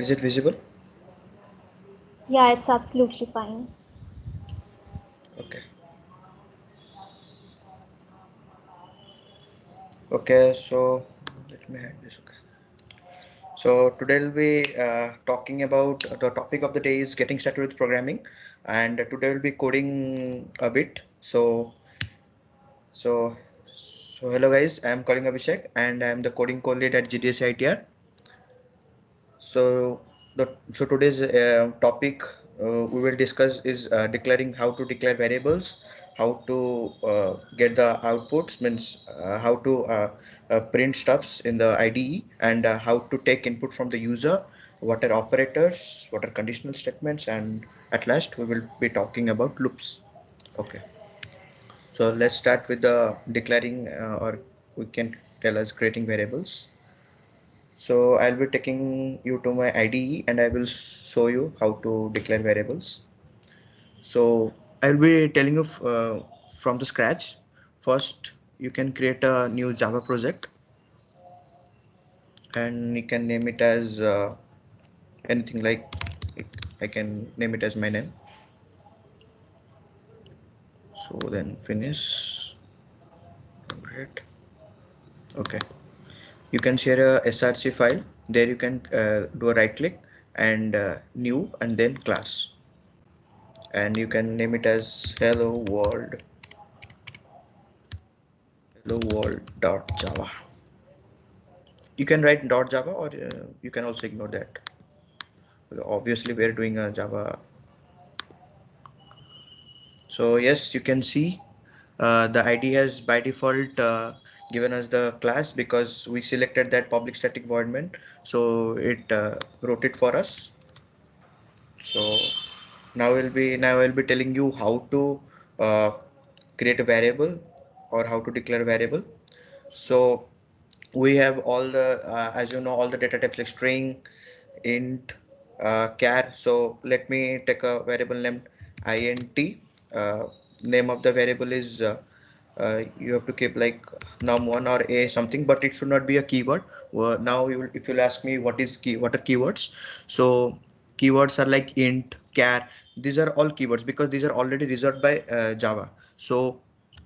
Is it visible? Yeah, it's absolutely fine. Okay. Okay, so let me hide this. Okay. So today we'll be talking about the topic of the day is getting started with programming, and today we'll be coding a bit. So, so hello guys, I'm calling Abhishek, and I'm the coding co-lead at GDS ITR. So so today's topic we will discuss is declaring how to declare variables, how to get the outputs, means how to print stuffs in the IDE, and how to take input from the user, what are operators, what are conditional statements, and at last we will be talking about loops. Okay, so let's start with the declaring or we can tell us creating variables. So I'll be taking you to my IDE and I will show you how to declare variables. So I'll be telling you from the scratch. First, you can create a new Java project and you can name it as anything like I can name it as my name. So then finish. Great. Okay. You can share a src file. There you can do a right click and new and then class, and you can name it as hello world.java. You can write .java or you can also ignore that. Obviously we're doing a Java. So yes, you can see the ID has by default given us the class because we selected that public static void main, so it wrote it for us. So now I'll be telling you how to uh, create a variable or how to declare a variable. So we have all the as you know, all the data types like string, int, char. So let me take a variable named int. uh, Name of the variable is you have to keep like num1 or a something, but it should not be a keyword. Now if you'll ask me what are keywords, so keywords are like int, char. These are all keywords because these are already reserved by Java. So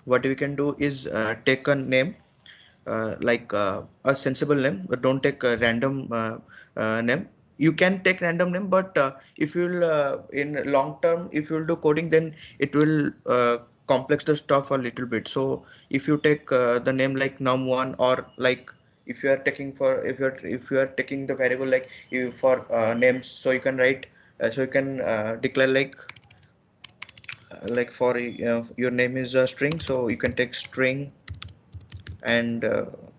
what we can do is take a name, a sensible name, but don't take a random name. You can take random name, but if you'll in long term, if you'll do coding, then it will complex the stuff a little bit. So if you take the name like num1, or like if you are taking the variable like you for names, so you can write so you can declare like for your name is a string, so you can take string, and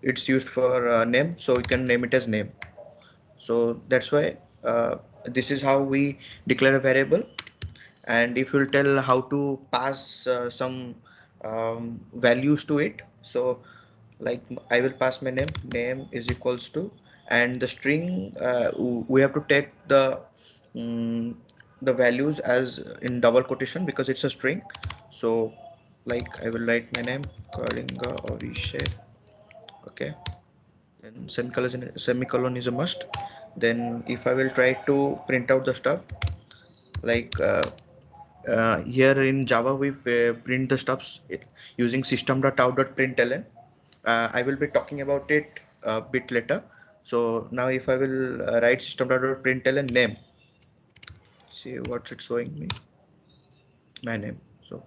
it's used for name, so you can name it as name. So that's why this is how we declare a variable. And if you'll tell how to pass some values to it, so like I will pass my name is equals to, and the string we have to take um, the values as in double quotation because it's a string. So like I will write my name Kalinga Abhishek. Okay, then semicolon is a must. Then if I will try to print out the stuff, like here in Java we print the stuffs using system.out.println. I will be talking about it a bit later. So now if I will write system.out.println name, see what's it showing me, my name. So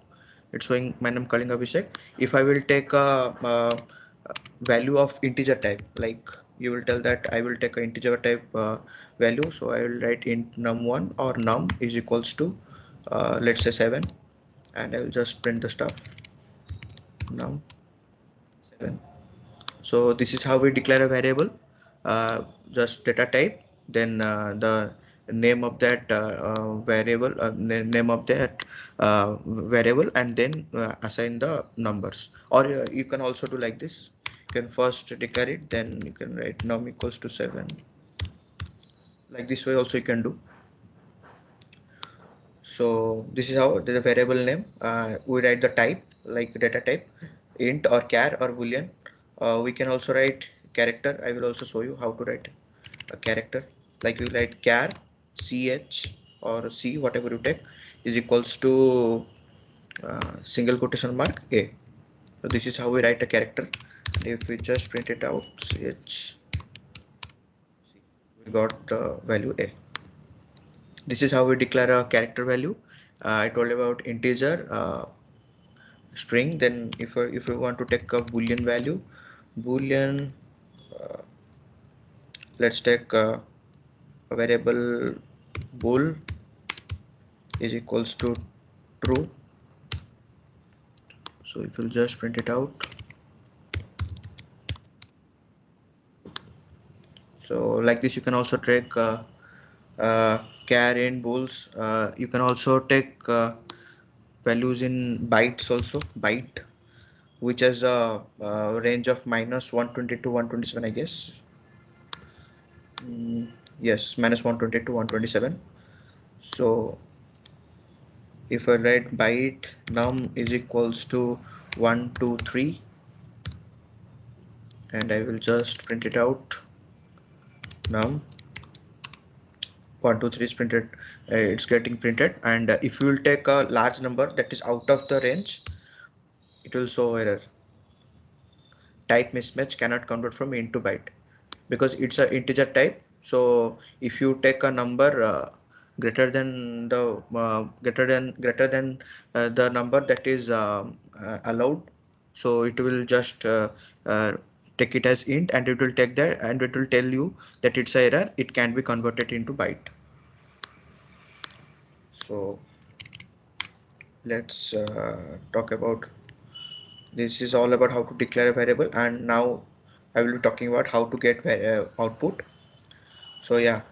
it's showing my name Kalinga Abhishek. If I will take a value of integer type, like you will tell that I will take an integer type value, so I will write int num1 or num is equals to let's say 7, and I will just print the stuff num 7. So this is how we declare a variable, just data type, then the name of that variable, name of that variable, and then assign the numbers. Or you can also do like this. You can first declare it, then you can write num equals to 7. Like this way also you can do. So this is how the variable name. We write the type like data type, int or char or boolean. We can also write character. I will also show you how to write a character. like we write char ch or c, whatever you take, is equals to single quotation mark a. So this is how we write a character. And if we just print it out, ch, we got the value a. This is how we declare a character value. I told about integer, string. Then if we want to take a boolean value, boolean, uh, let's take a variable bool is equals to true. So if you'll just print it out, so like this you can also take char in bools. You can also take values in bytes also, byte, which has a range of minus 120 to 127, I guess. Yes, minus 120 to 127. So if I write byte num is equals to 123, and I will just print it out, num 123 is printed, it's getting printed. And if you will take a large number that is out of the range, it will show error, type mismatch, cannot convert from int to byte, because it's a integer type. So if you take a number greater than the the number that is allowed, so it will just uh, take it as int, and it will take that, and it will tell you that it's a error, it can be converted into byte. So let's talk about, this is all about how to declare a variable, and now I will be talking about how to get output. So yeah,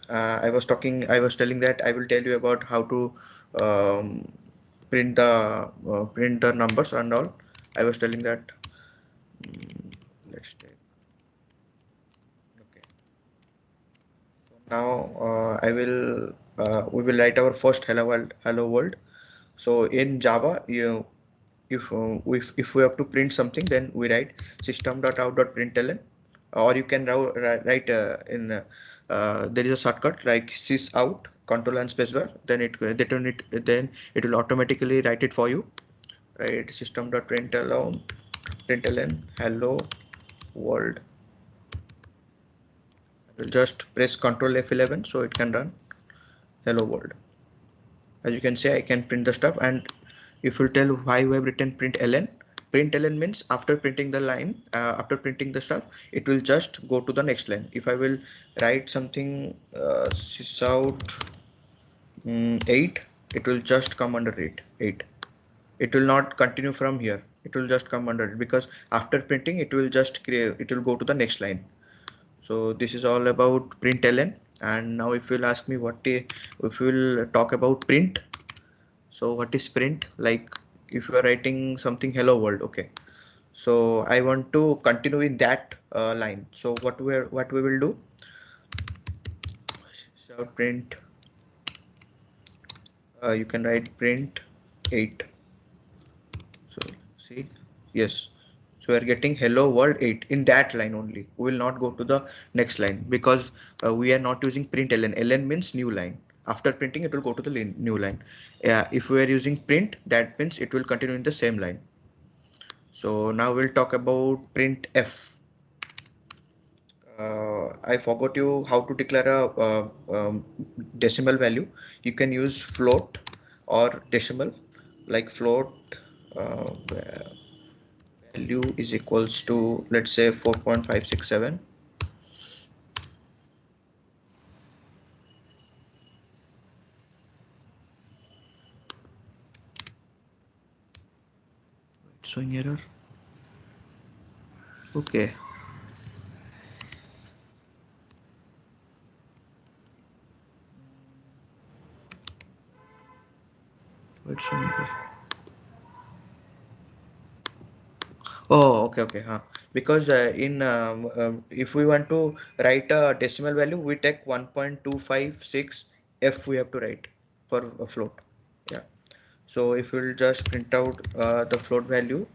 I was telling that I will tell you about how to um, print the numbers and all. I was telling that, let's take, okay. So now we will write our first hello world. So in Java, if we have to print something, then we write system.out.println, or you can write in there is a shortcut like sys out control and spacebar. Then then it will automatically write it for you. Right, system.println hello world. I will just press Control F11 so it can run hello world. As you can see, I can print the stuff. And if you tell why we have written println means after printing the line, after printing the stuff, it will just go to the next line. If I will write something sysout 8, it will just come under 8. It will not continue from here, it will just come under it, because after printing it will just create, it will go to the next line. So this is all about println. And now if you'll ask me if we'll talk about print, so what is print? Like if you are writing something hello world, okay. So I want to continue in that line. So what we will do? So print. You can write print 8. So see, yes. So we are getting hello world 8 in that line only. We will not go to the next line, because we are not using print ln. Ln means new line. After printing, it will go to the new line. If we are using print, that means it will continue in the same line. So now we'll talk about printf. I forgot you how to declare a decimal value. You can use float or decimal, like float value is equals to, let's say, 4.567. It's showing error. Okay. It's showing error. Oh, okay. Huh. Because if we want to write a decimal value, we take 1.256 f we have to write for a float. Yeah. So if we'll just print out the float value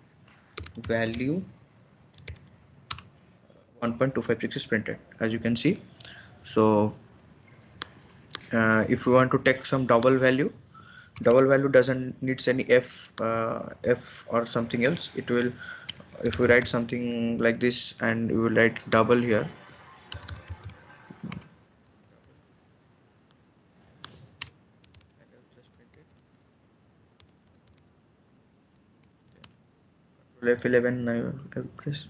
1.256 is printed, as you can see. So If you want to take some double value doesn't needs any f or something else. It will, if we write something like this and we will write double here, and I will just print it. F11 I will press.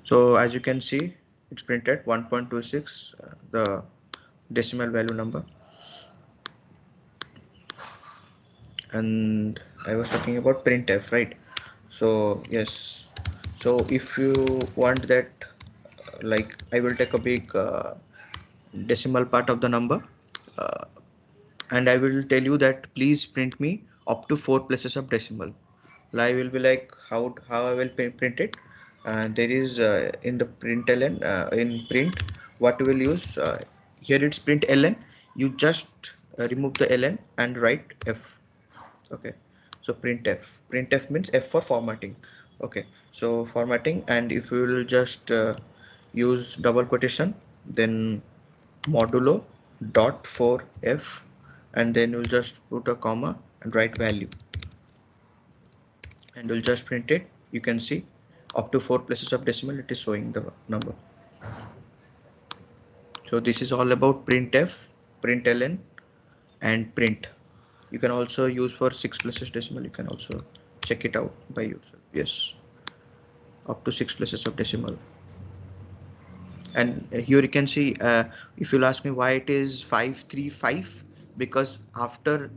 So as you can see, it's printed 1.26, the decimal value number. And I was talking about printf, right? So yes, so if you want that, like I will take a big decimal part of the number, uh, and I will tell you that please print me up to 4 places of decimal. I will be like how I will print it. There is in the println, in print, what we will use here, it's print ln. You just remove the ln and write f. Okay, so printf means f for formatting. Okay, so formatting, and if you will just use double quotation, then modulo dot for f, and then you'll just put a comma and write value, and we'll just print it. You can see up to 4 places of decimal it is showing the number. So this is all about printf, println, and print. You can also use for 6 places decimal. You can also check it out by yourself. Yes, up to 6 places of decimal. And here you can see, if you'll ask me why it is 535, because after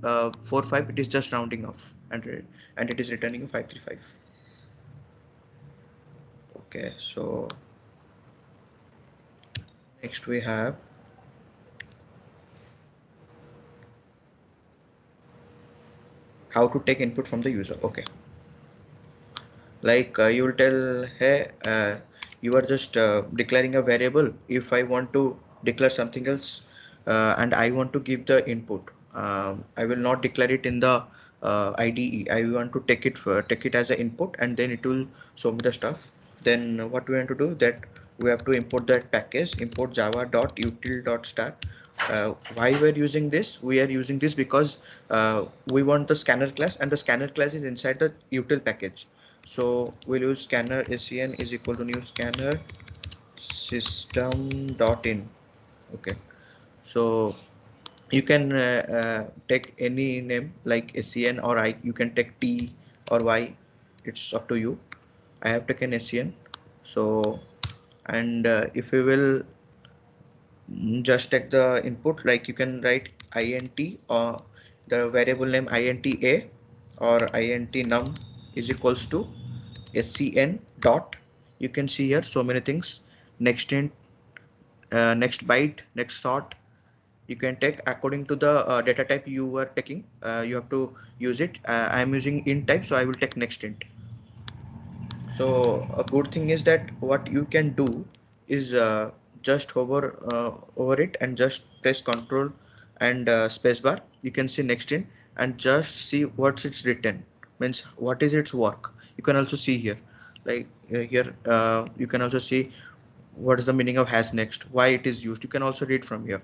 45 it is just rounding off, and it is returning a 535. Okay, so next we have how to take input from the user. Okay, like you will tell, hey, you are just declaring a variable. If I want to declare something else, and I want to give the input, I will not declare it in the IDE. I want to take it as an input, and then it will show me the stuff. Then what we want to do, that we have to import that package, import java.util.star. Why we're using this? We are using this because we want the scanner class, and the scanner class is inside the util package. So we'll use scanner sen is equal to new scanner system.in. Okay, so you can take any name like sen, or you can take t or y. It's up to you. I have taken sen. So, and if we will just take the input, like you can write int, or the variable name int a or int num is equals to scn dot. You can see here so many things. Next int, next byte, next sort. You can take according to the data type you are taking. You have to use it. I am using int type, so I will take next int. So a good thing is that what you can do is just hover over it and just press Control and spacebar. You can see next in and just see what's it's written. Means what is its work. You can also see here, like here you can also see what is the meaning of has next, why it is used. You can also read from here.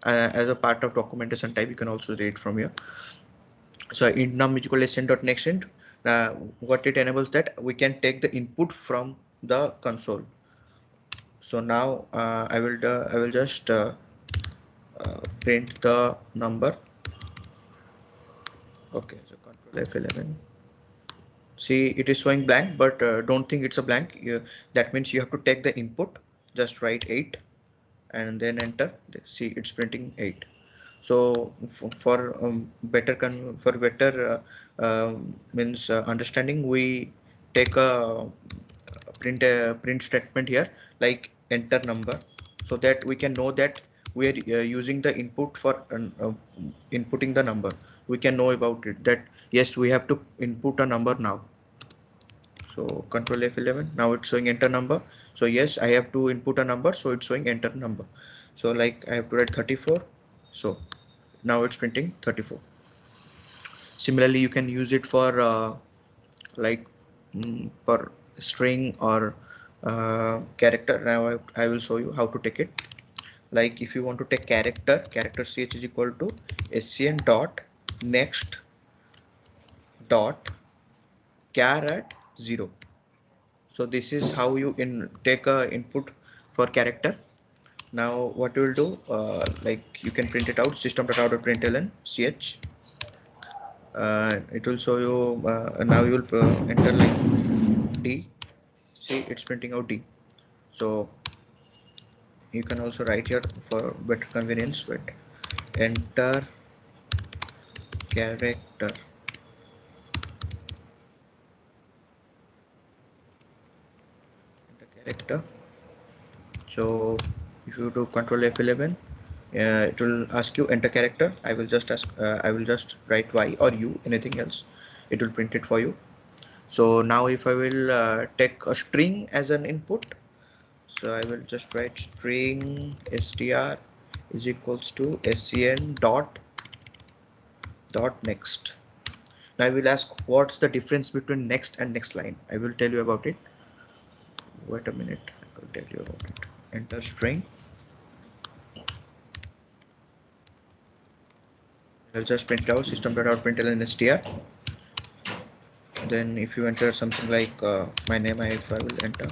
As a part of documentation type, you can also read from here. So int num is equal to sn dot next int. What it enables, that we can take the input from the console. So now I will just print the number. Okay, so control F11. See, it is showing blank, but don't think it's a blank. That means you have to take the input. Just write 8 and then enter. See, it's printing 8. So for better means understanding, we take a print statement here, like enter number, so that we can know that we are using the input for inputting the number. We can know about it, that yes, we have to input a number now. So control F11, now it's showing enter number. So yes, I have to input a number, so it's showing enter number. So like I have to write 34. So now it's printing 34. Similarly, you can use it for like for string or character. Now I will show you how to take it. Like if you want to take character ch is equal to scn dot next dot char at 0. So this is how you take a input for character. Now what you will do, like you can print it out, system.out.println ch. It will show you, now you will enter like d. See, it's printing out d. So you can also write here for better convenience, but enter character. Enter character. So if you do control F11, it will ask you enter character. I will just ask, I will just write y or u, anything else. It will print it for you. So now if I will take a string as an input, so I will just write string str is equals to scn dot next. Now I will ask what's the difference between next and next line. I will tell you about it. Wait a minute, I will tell you about it. Enter string. I'll just print out system.out.println str. Then if you enter something like my name, if I will enter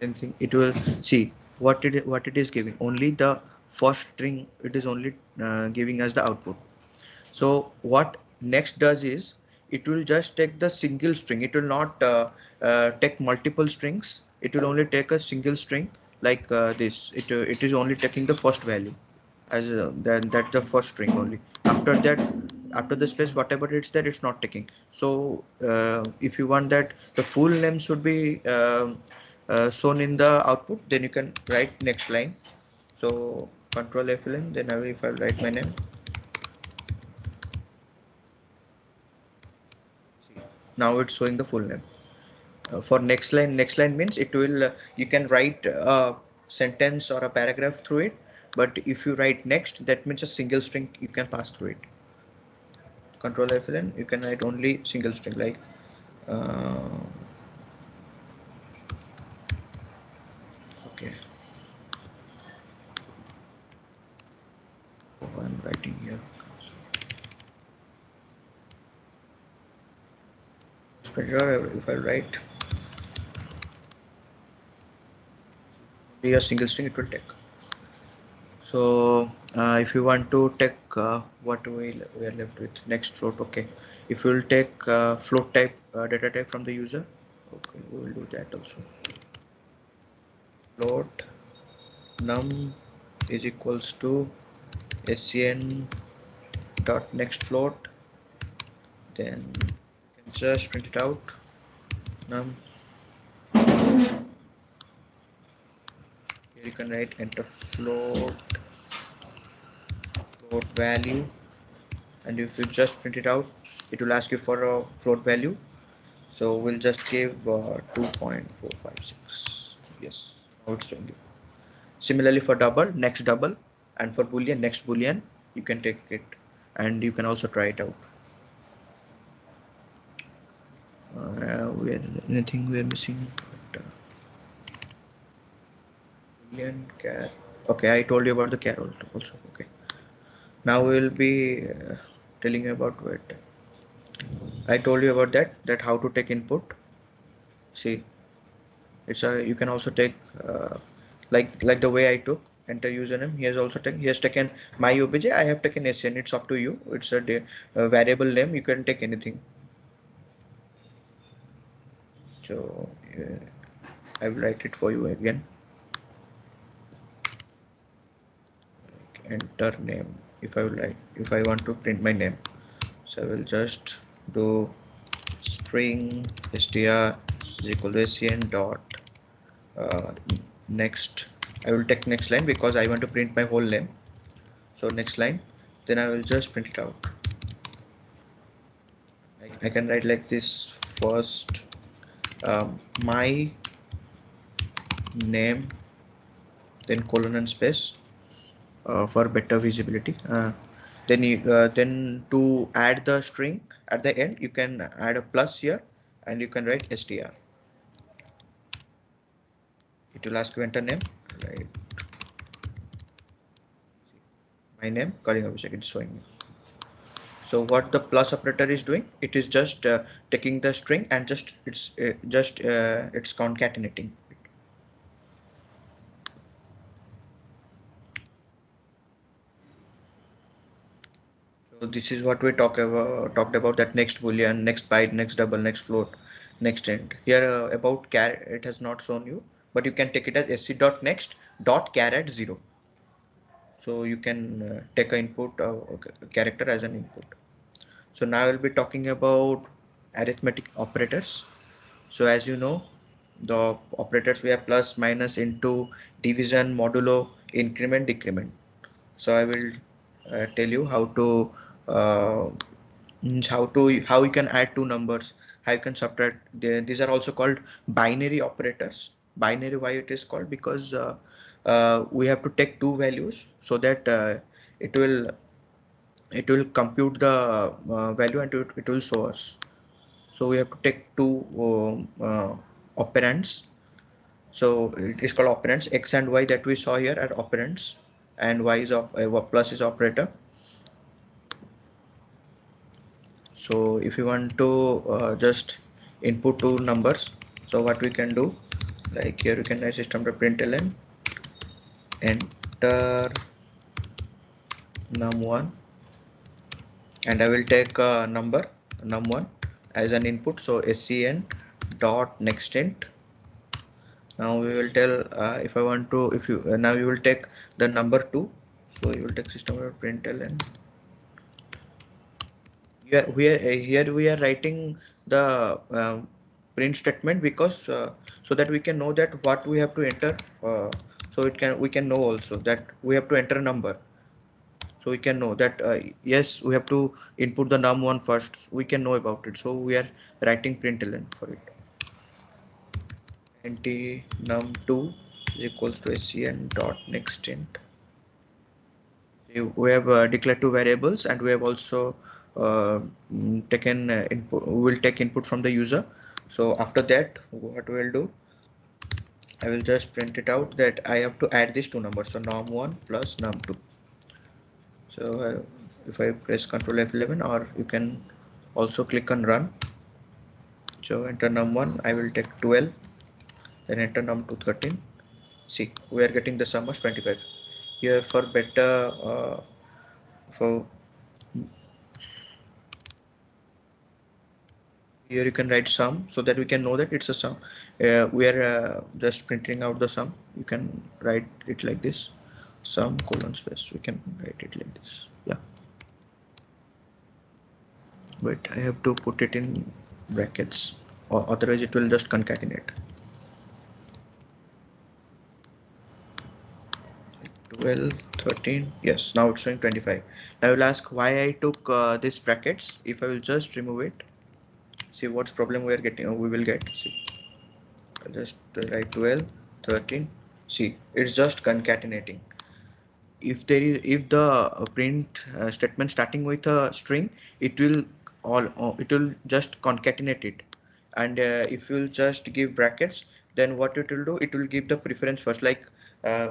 anything, it will see what it is giving. Only the first string it is only giving us the output. So what next does is it will just take the single string. It will not take multiple strings. It will only take a single string like this. It is only taking the first value as that's the first string only. After that, after the space, whatever it's there, it's not taking. So if you want that the full name should be shown in the output, then you can write next line. So control F11, then if I write my name, now it's showing the full name. For next line means it will you can write a sentence or a paragraph through it, but if you write next, that means a single string you can pass through it. Control F11, you can write only single string like uh, okay, I'm writing here. If I write only a single string, it will take. So if you want to take what we are left with next float. Okay, if you will take float type data type from the user, okay, we will do that also. Float num is equals to scn dot next float, then you can just print it out. Num, here you can write enter float value, and if you just print it out, it will ask you for a float value. So we'll just give 2.456. Yes, now it's showing you. Similarly for double, next double, and for boolean, next boolean, you can take it, and you can also try it out. Anything we are missing? But, boolean char. Okay, I told you about the char also. Okay, now we'll be telling you about what I told you about that how to take input. See, it's a you can also take like the way I took enter username. He has taken my obj. I have taken sn. It's up to you. It's a variable name. You can take anything. So I will write it for you again. Enter name. If I want to print my name, so I will just do string str is equal to scn dot uh, next. I will take next line because I want to print my whole name. So next line, then I will just print it out. I can write like this first my name, then colon and space for better visibility. Then to add the string at the end, you can add a plus here, and you can write str. it will ask you enter name, right? My name Kaling Abhishek, it's showing me. So what the plus operator is doing, it is just taking the string and it's concatenating it. So this is what we talked about, that next boolean, next byte, next double, next float, next int. Here about char, it has not shown you, but you can take it as sc dot next dot char at 0. So you can take a input character as an input. So now I will be talking about arithmetic operators. So as you know, the operators we have plus, minus, into, division, modulo, increment, decrement. So I will tell you how to uh, how you can add two numbers, how you can subtract. These are also called binary operators. Binary, why it is called? Because we have to take two values so that it will it will compute the value and it will show us. So we have to take two operands. So it is called operands. X and y that we saw here are operands, and y is plus is operator. So if you want to just input two numbers, so what we can do, like here you can write system.println enter num1, and I will take a number num1 as an input. So scn dot next int. Now we will tell if I want to, if you now you will take the number 2. So you will take system.println. Yeah, here we are writing the print statement because so that we can know that what we have to enter. So we can know also that we have to enter a number. So we can know that yes, we have to input the num1 first. We can know about it. So we are writing println for it. Int num2 is equals to scn dot next int. We have declared two variables, and we have also taken input. We will take input from the user. So after that, what we will do, I will just print it out that I have to add these two numbers. So num1 plus num2. So if I press Ctrl F11, or you can also click on run. So enter num1, I will take 12, then enter num2 13. See, we are getting the sum as 25. Here for better for here you can write sum so that we can know that it's a sum. We are just printing out the sum. You can write it like this, sum colon space. We can write it like this. Yeah, but I have to put it in brackets, or otherwise it will just concatenate. 12 13, yes, now it's showing 25. Now I will ask why I took these brackets. If I will just remove it, see what's problem we are getting, we will get. See, I'll just write 12 13. See, it's just concatenating. If the print statement starting with a string, it will it will just concatenate it. And if you'll just give brackets, then what it will do, it will give the preference first, like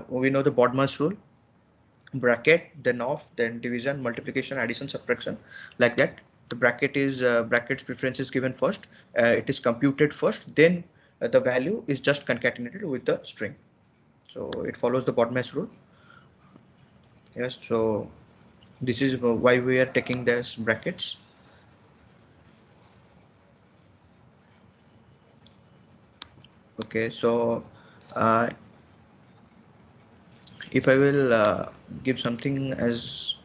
we know the BODMAS rule: bracket, then off, then division, multiplication, addition, subtraction, like that. The bracket is brackets preference is given first, it is computed first, then the value is just concatenated with the string. So it follows the BODMAS rule. Yes, so this is why we are taking this brackets. Okay, so uh, if I will give something as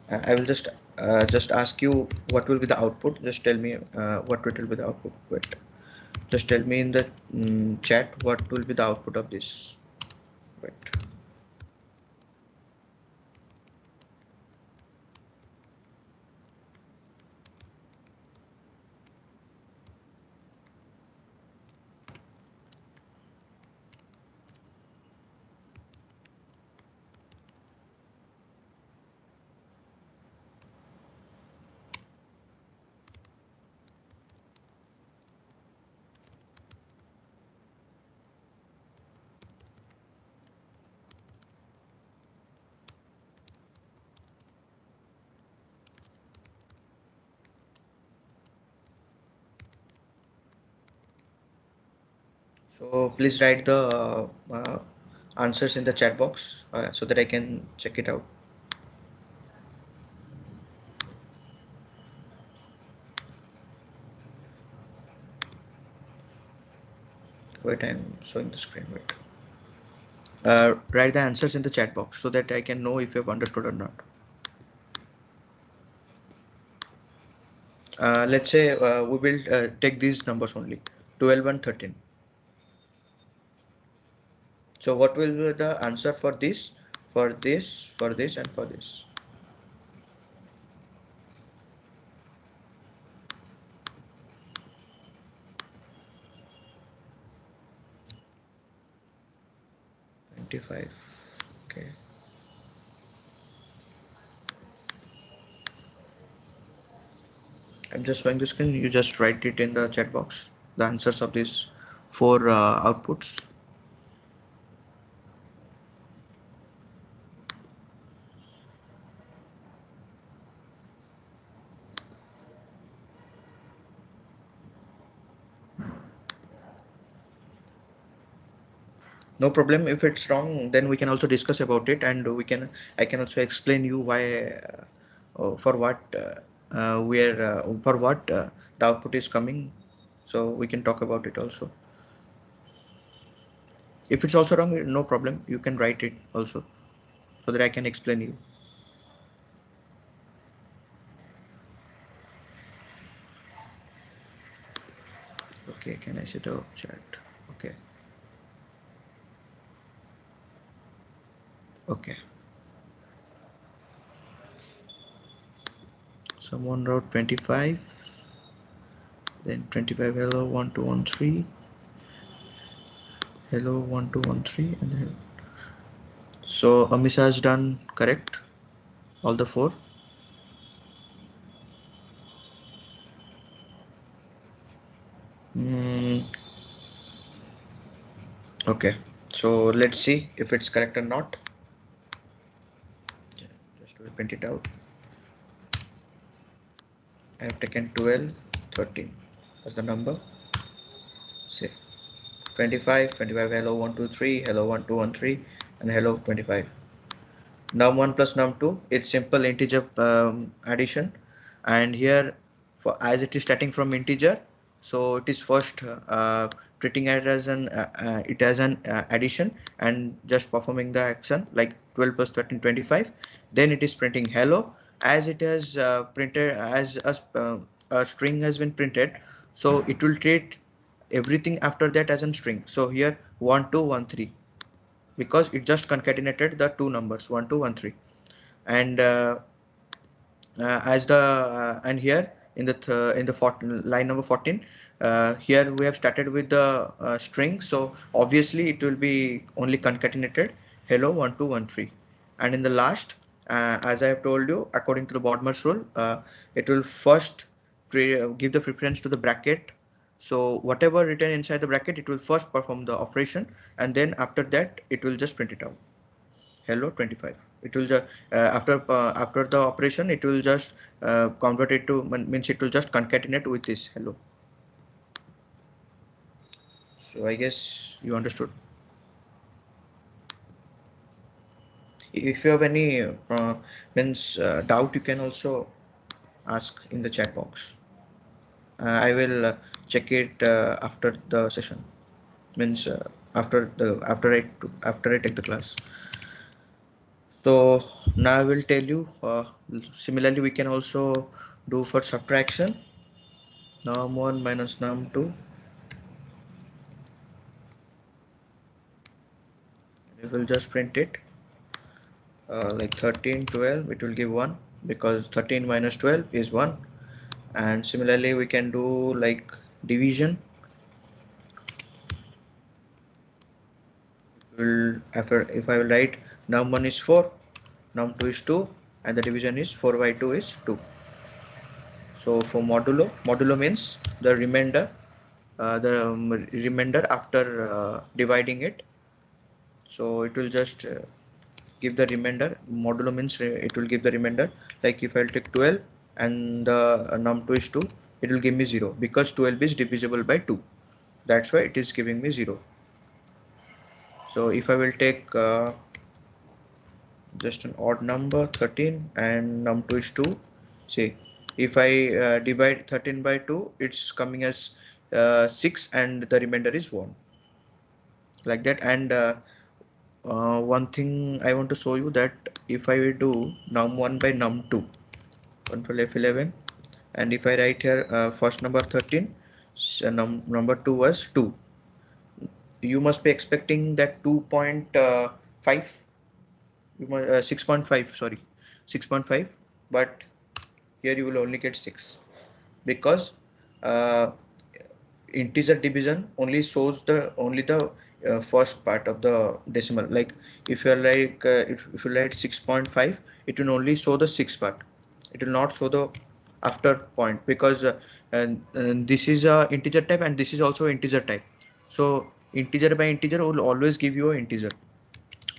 I will just ask you what will be the output. Just tell me what will be the output. Wait, just tell me in the chat what will be the output of this. Wait. So please write the answers in the chat box so that I can check it out. Wait, I'm showing the screen. Wait. Write the answers in the chat box so that I can know if you've understood or not. Let's say we will take these numbers only, 12 and 13. So what will be the answer for this, for this, for this, and for this? Twenty-five. Okay. I'm just showing the screen. You just write it in the chat box. The answers of these four outputs. No problem. If it's wrong, then we can also discuss about it, and I can also explain you why, for what, where, for what the output is coming. So we can talk about it also. If it's also wrong, no problem. You can write it also so that I can explain you. Okay, can I see the chat? Okay. Okay. Someone wrote 25. Then 25, hello 1213. Hello 1213, and then so Amisha has done correct all the four. Okay, so let's see if it's correct or not. Just will print it out. I have taken 12, 13 as the number. Say 25, 25, hello 123, hello 1213, and hello 25. Num1 plus num2, it's simple integer addition, and here, for as it is starting from integer, so it is first treating it as an addition and just performing the action like 12 plus 13, 25. Then it is printing hello, as it has printed as a string has been printed, so it will treat everything after that as a string. So here 1 2 1 3, because it just concatenated the two numbers 1 2 1 3. And as the and here in the line number 14, here we have started with the string, so obviously it will be only concatenated hello 1 2 1 3. And in the last, as I have told you, according to the Bodmer's rule, it will first give the preference to the bracket. So whatever written inside the bracket, it will first perform the operation, and then after that it will just print it out hello 25. It will just after the operation, it will just convert it to, means it will just concatenate with this hello. So I guess you understood. If you have any doubt, you can also ask in the chat box. I will check it after the session, means after I take the class. So now I will tell you, similarly we can also do for subtraction. Num1 minus num2, we will just print it like 13 12, it will give 1 because 13 minus 12 is 1. And similarly we can do like division. Will after, if I will write num1 is 4, num2 is 2, and the division is 4 by 2 is 2. So for modulo means the remainder, remainder after dividing it. So it will just give the remainder. Modulo means it will give the remainder. Like if I'll take 12 and the num2 is 2, it will give me 0 because 12 is divisible by 2. That's why it is giving me 0. So if I will take just an odd number 13 and num2 is 2, see, if I divide 13 by 2, it's coming as 6 and the remainder is 1, like that. And one thing I want to show you, that if I will do num1 by num2, control F11, and if I write here first number 13, so number 2 was 2, you must be expecting that 2.5, 6.5, sorry, 6.5, but here you will only get 6, because uh, integer division only shows the first part of the decimal. Like if you are like if you write 6.5, it will only show the sixth part, it will not show the after point, because and this is a integer type and this is also integer type. So integer by integer will always give you an integer.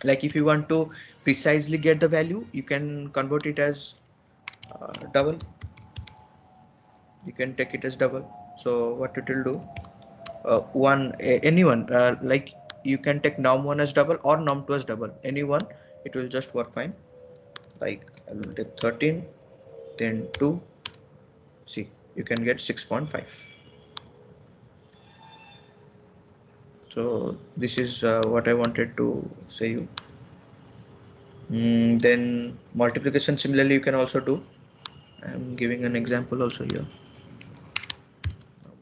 Like if you want to precisely get the value, you can convert it as double, you can take it as double. So what it will do, anyone, like you can take num1 as double or num2 as double, anyone, it will just work fine. Like I will take 13, then 2, see, you can get 6.5. So this is what I wanted to say you. Then multiplication, similarly you can also do. I'm giving an example also here.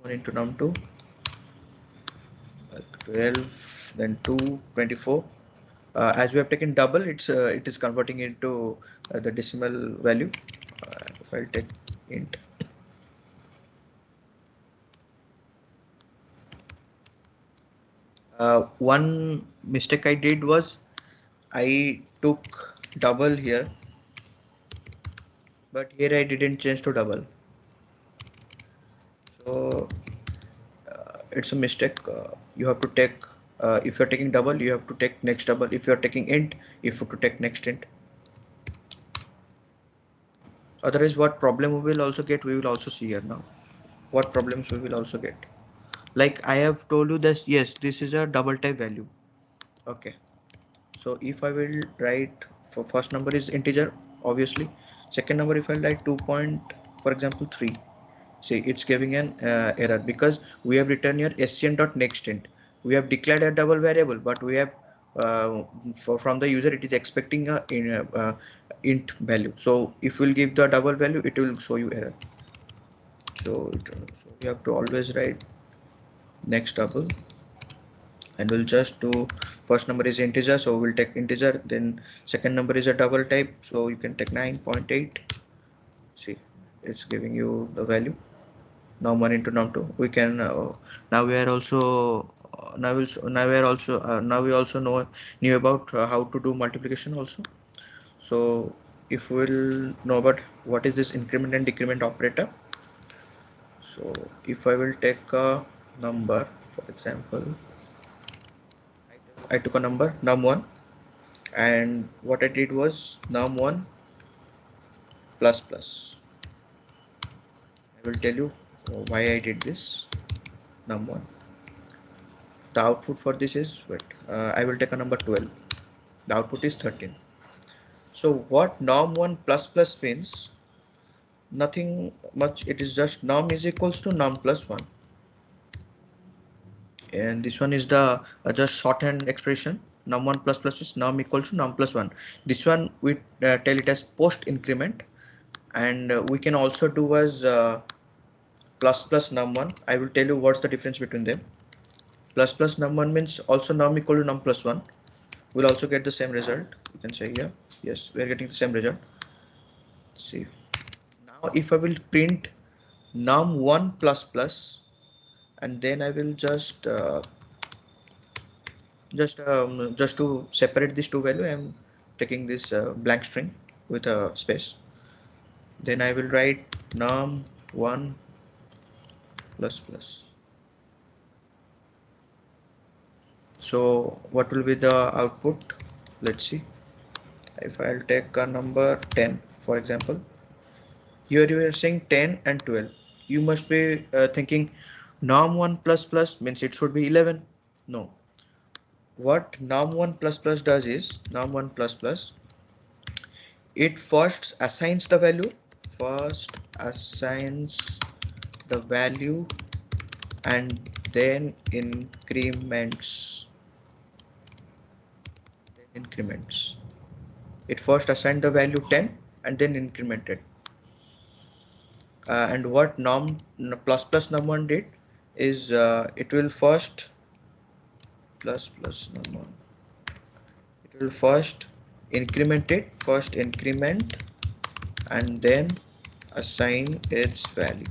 Num1 into num2, 12, then 2, 24. As we have taken double, it is converting into the decimal value. If I'll take int, one mistake I did was I took double here, but here I didn't change to double. So it's a mistake. You have to take, if you're taking double, you have to take next double. If you're taking int, you have to take next int. Otherwise, what problem we will also get, we will also see here now. What problems we will also get. Like I have told you that yes, this is a double type value. Okay. So if I will write, for first number is integer, obviously. Second number, if I write 2 point, for example, 3, see, it's giving an error because we have written here scn.nextInt. We have declared a double variable, but we have from the user it is expecting a int value. So if we'll give the double value, it will show you error. So you have to always write next double, and we'll just do first number is integer, so we'll take integer. Then second number is a double type, so you can take 9.8. See, it's giving you the value. Num1 into num2, we can now we are also now we also knew about how to do multiplication also. So if we'll know about what is this increment and decrement operator, so if I will take a number, for example, I took a number num1, and what I did was num1 plus plus. I will tell you why I did this. Num1, the output for this is, wait, I will take a number 12, the output is 13. So what num1 plus plus means, nothing much, it is just num is equals to num plus 1, and this one is the just shorthand expression. Num1 plus plus is num equals to num plus 1. This one we tell it as post increment, and we can also do as plus plus num1. I will tell you what's the difference between them. Plus plus num1 means also num equal to num plus 1. We'll also get the same result. You can say here, yes, we are getting the same result. See, now if I will print num1 plus plus, and then I will just to separate these two value, I am taking this blank string with a space. Then I will write num1 plus plus. So what will be the output? Let's see. If I'll take a number 10, for example, here you are saying 10 and 12. You must be thinking Norm1 plus plus means it should be 11. No, what norm1 plus plus does is norm1 plus plus, it first assigns the value, first assigns the value and then increments. It first assigned the value 10 and then incremented. And what norm plus plus num1 did is it will first plus plus num1, it will first increment and then assign its value.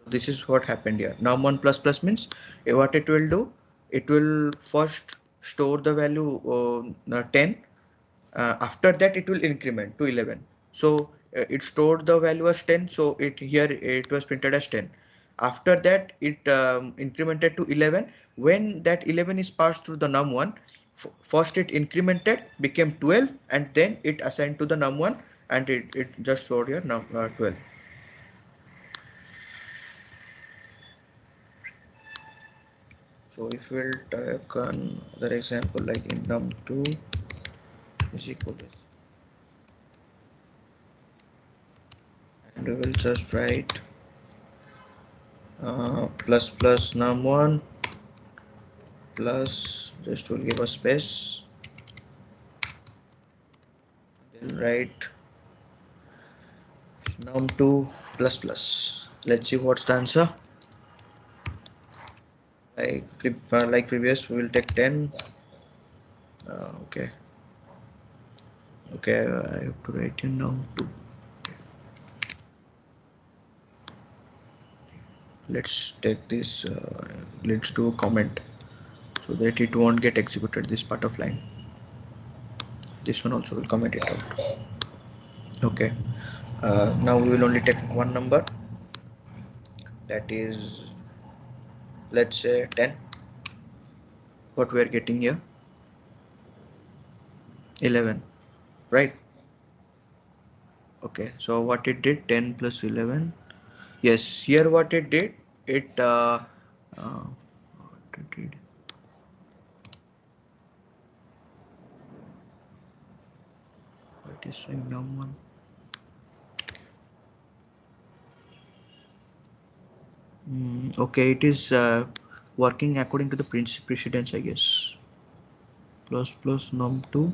This is what happened here. Num1 plus plus means what it will do, it will first store the value 10. After that it will increment to 11. So it stored the value as 10, so it here it was printed as 10. After that it incremented to 11. When that 11 is passed through the num1, first it incremented became 12 and then it assigned to the num1 and it just showed here num 12. So if we'll take another example like in num2 is equal to, and we will just write plus plus num1 plus, just will give a space, then write num2 plus plus. Let's see what's the answer. Like previous, we will take 10. Okay, I have to write in num2. Let's take this, let's do a comment so that it won't get executed, this part of line. This one also will comment it out. Okay, now we will only take one number, that is, let's say 10. What we are getting here, 11, right? Okay, so what it did, 10 plus 11. Yes, here what it did, it what it did, what is showing num1. Okay, it is working according to the precedence, I guess. Plus plus num2,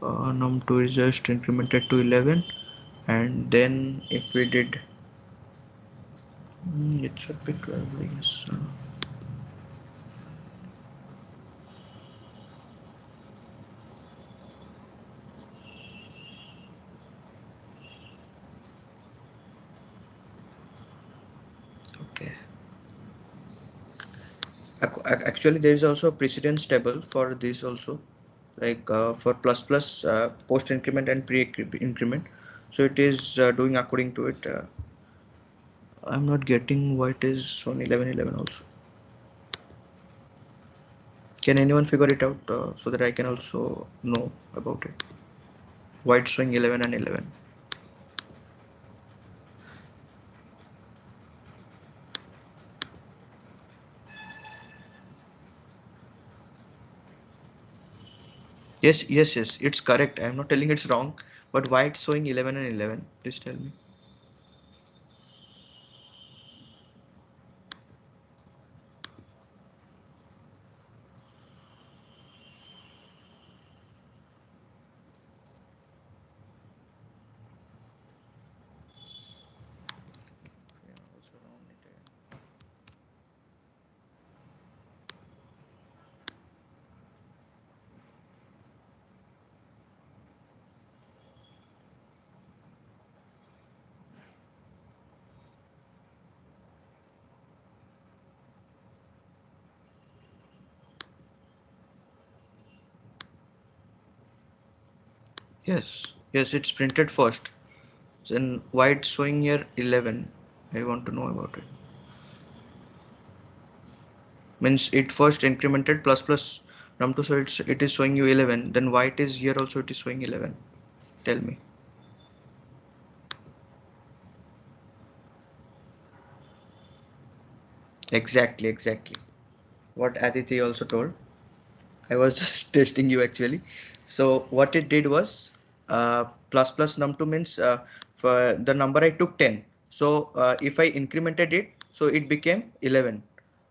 num2 is just incremented to 11, and then if we did, it should be 12, I guess. Okay, actually there is also a precedence table for this also, like for plus plus, post increment and pre increment, so it is doing according to it. I'm not getting why it is on 11 also. Can anyone figure it out so that I can also know about it, why it's showing 11 and 11? Yes, it's correct. I'm not telling it's wrong, but why it's showing 11 and 11, please tell me. Yes, it's printed first, then why it's showing here 11, I want to know about it. Means it first incremented plus plus num2, so it is showing you 11, then why it is here also it is showing 11, tell me. Exactly. What Aditi also told. I was just testing you actually. So what it did was plus plus num2 means for the number I took 10. So if I incremented it, so it became 11.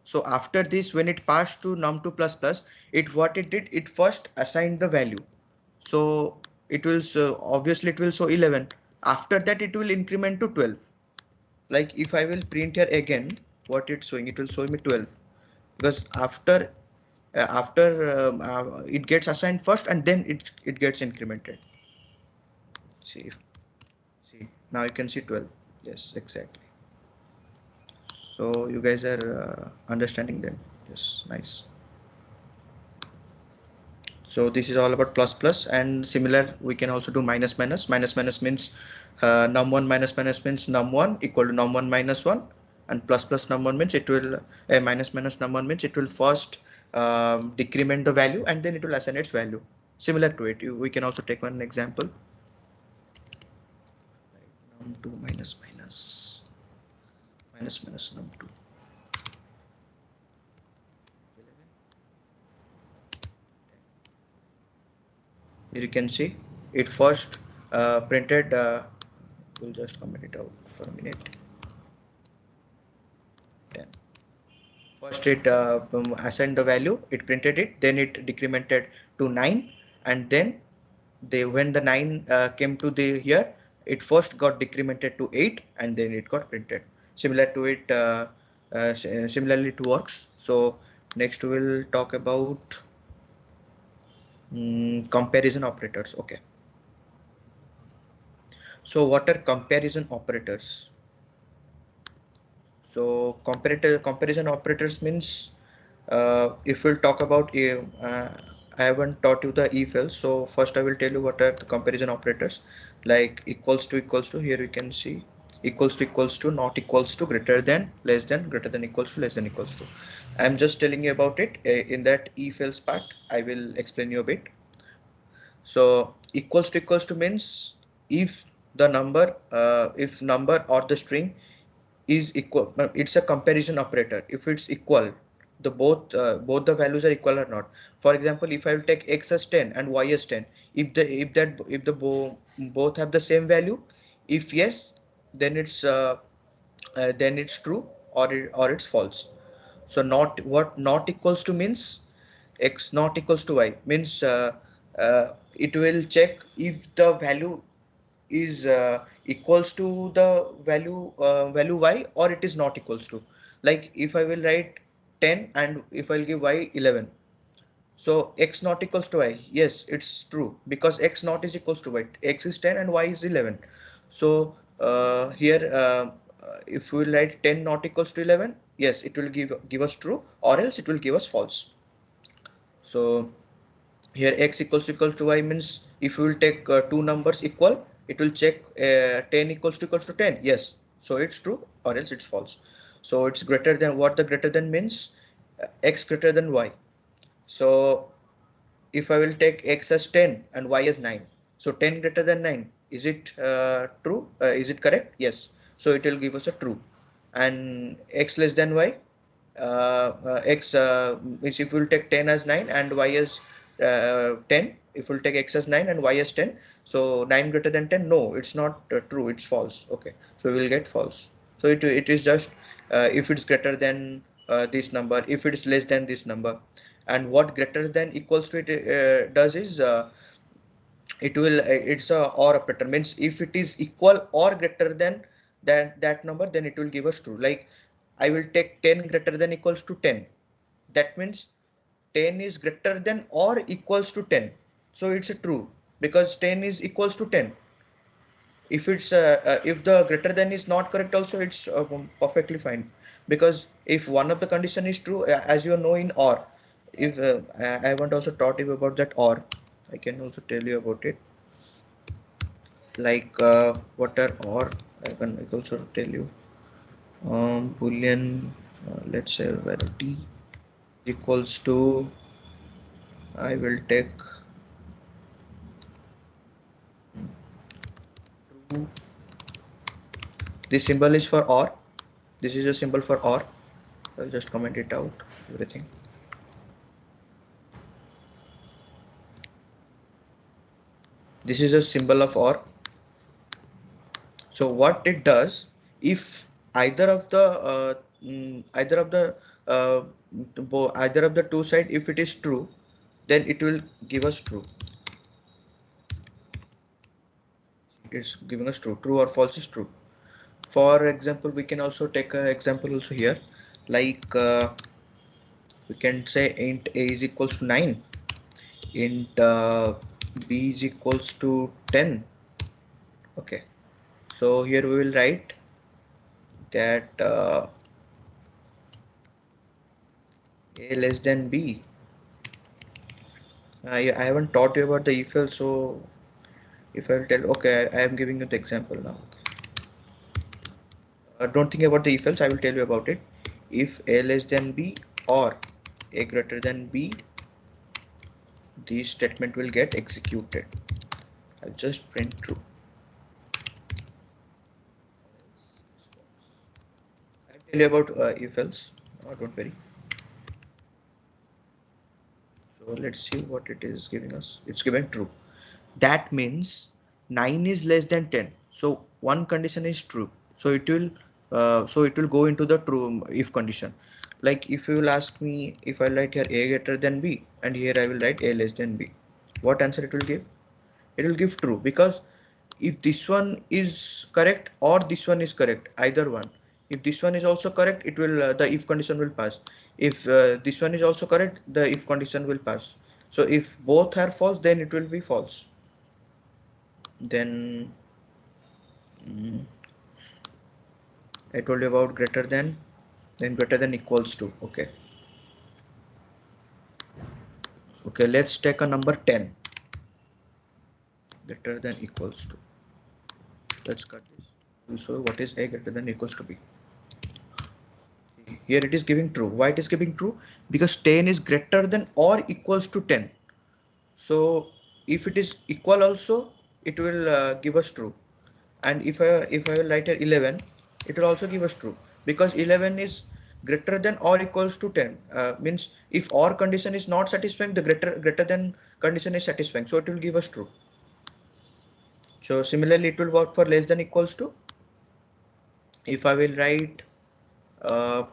So after this, when it passed to num2 plus plus, it what it did, it first assigned the value. So it will obviously it will show 11. After that, it will increment to 12. Like if I will print here again, what it's showing, it will show me 12 because after it gets assigned first and then it gets incremented. See, see now you can see 12. Yes, exactly. So you guys are understanding them. Yes, nice. So this is all about plus plus, and similar we can also do minus minus. Minus minus means num1 minus minus means num1 equal to num1 minus 1, and plus plus num1 means it will minus minus num1 means it will first decrement the value and then it will assign its value. Similar to it, we can also take one example like num2 minus minus minus minus num2. Here you can see it first printed. We'll just comment it out for a minute. 10. First it assigned the value, it printed it, then it decremented to 9, and then when the 9 came to the here, it first got decremented to 8 and then it got printed. Similar to it, similarly it works. So next we'll talk about comparison operators. Okay. So what are comparison operators? So comparison operators means if we'll talk about I haven't taught you the if else. So first I will tell you what are the comparison operators, like equals to, here we can see equals to, not equals to, greater than, less than, greater than equals to, less than equals to. I'm just telling you about it. In that if else part I will explain you a bit. So equals to means if the number if number or the string is equal, it's a comparison operator. If it's equal, the both the values are equal or not. For example, if I will take x as 10 and y as 10, if the both have the same value, if yes, then it's true, or it's false. So not equals to means x not equals to y means it will check if the value is equals to the value y, or it is not equals to. Like if I will write 10 and if I'll give y 11, so x not equals to y, yes, it's true because x not is equals to y, x is 10 and y is 11. So here if we write 10 not equals to 11, yes, it will give us true, or else it will give us false. So here x equals to y means if you will take two numbers equal, it will check 10 equals to 10, yes, so it's true or else it's false. So it's greater than, what the greater than means, x greater than y. So if I will take x as 10 and y as 9, so 10 greater than 9, is it true, is it correct? Yes, so it will give us a true. And x less than y, x means if we will take 10 as 9 and y as 10, if we'll take x as 9 and y as 10, so 9 greater than 10, no, it's not true, it's false. Okay, so we will get false. So it is just if it's greater than this number, if it is less than this number. And what greater than equals to it does is it will it's a or operator, means if it is equal or greater than that number, then it will give us true. Like I will take 10 greater than equals to 10, that means 10 is greater than or equals to 10, so it's a true because 10 is equals to 10. If the greater than is not correct also, it's perfectly fine, because if one of the condition is true, as you know in or, if I haven't also taught you about that or, I can also tell you about it. Like what are or, I can also tell you boolean, let's say variety equals to, I will take true. This symbol is for or, this is a symbol for or. I'll just comment it out, everything. This is a symbol of OR. So what it does, if either of the either of the either of the two side, if it is true, then it will give us true. It's giving us true. True or false is true. For example, we can also take an example also here, like we can say int a is equals to 9, int b is equals to 10. Okay, so here we will write that a less than b. I haven't taught you about the if else, so if I will tell, okay, I am giving you the example now. Don't think about the if else, I will tell you about it. If a less than b or a greater than b, this statement will get executed. I'll just print true. I'll tell you about if else, don't worry. So let's see what it is giving us. It's giving true. That means 9 is less than 10. So one condition is true. So it will go into the true if condition. Like if you will ask me, if I write here a greater than b and here I will write a less than b, what answer it will give? It will give true, because if this one is correct or this one is correct, either one, if this one is also correct, it will the if condition will pass. If this one is also correct, the if condition will pass. So if both are false, then it will be false. Then I told you about greater than, then greater than equals to. Okay, let's take a number 10, greater than equals to. Let's cut this. We'll show what is a greater than equals to b. Here it is giving true. Why it is giving true? Because 10 is greater than or equals to 10. So if it is equal also, it will give us true. And if I will write here 11, it will also give us true, because 11 is greater than or equals to 10. Means if or condition is not satisfying, the greater than condition is satisfying, so it will give us true. So similarly, it will work for less than equals to. If I will write a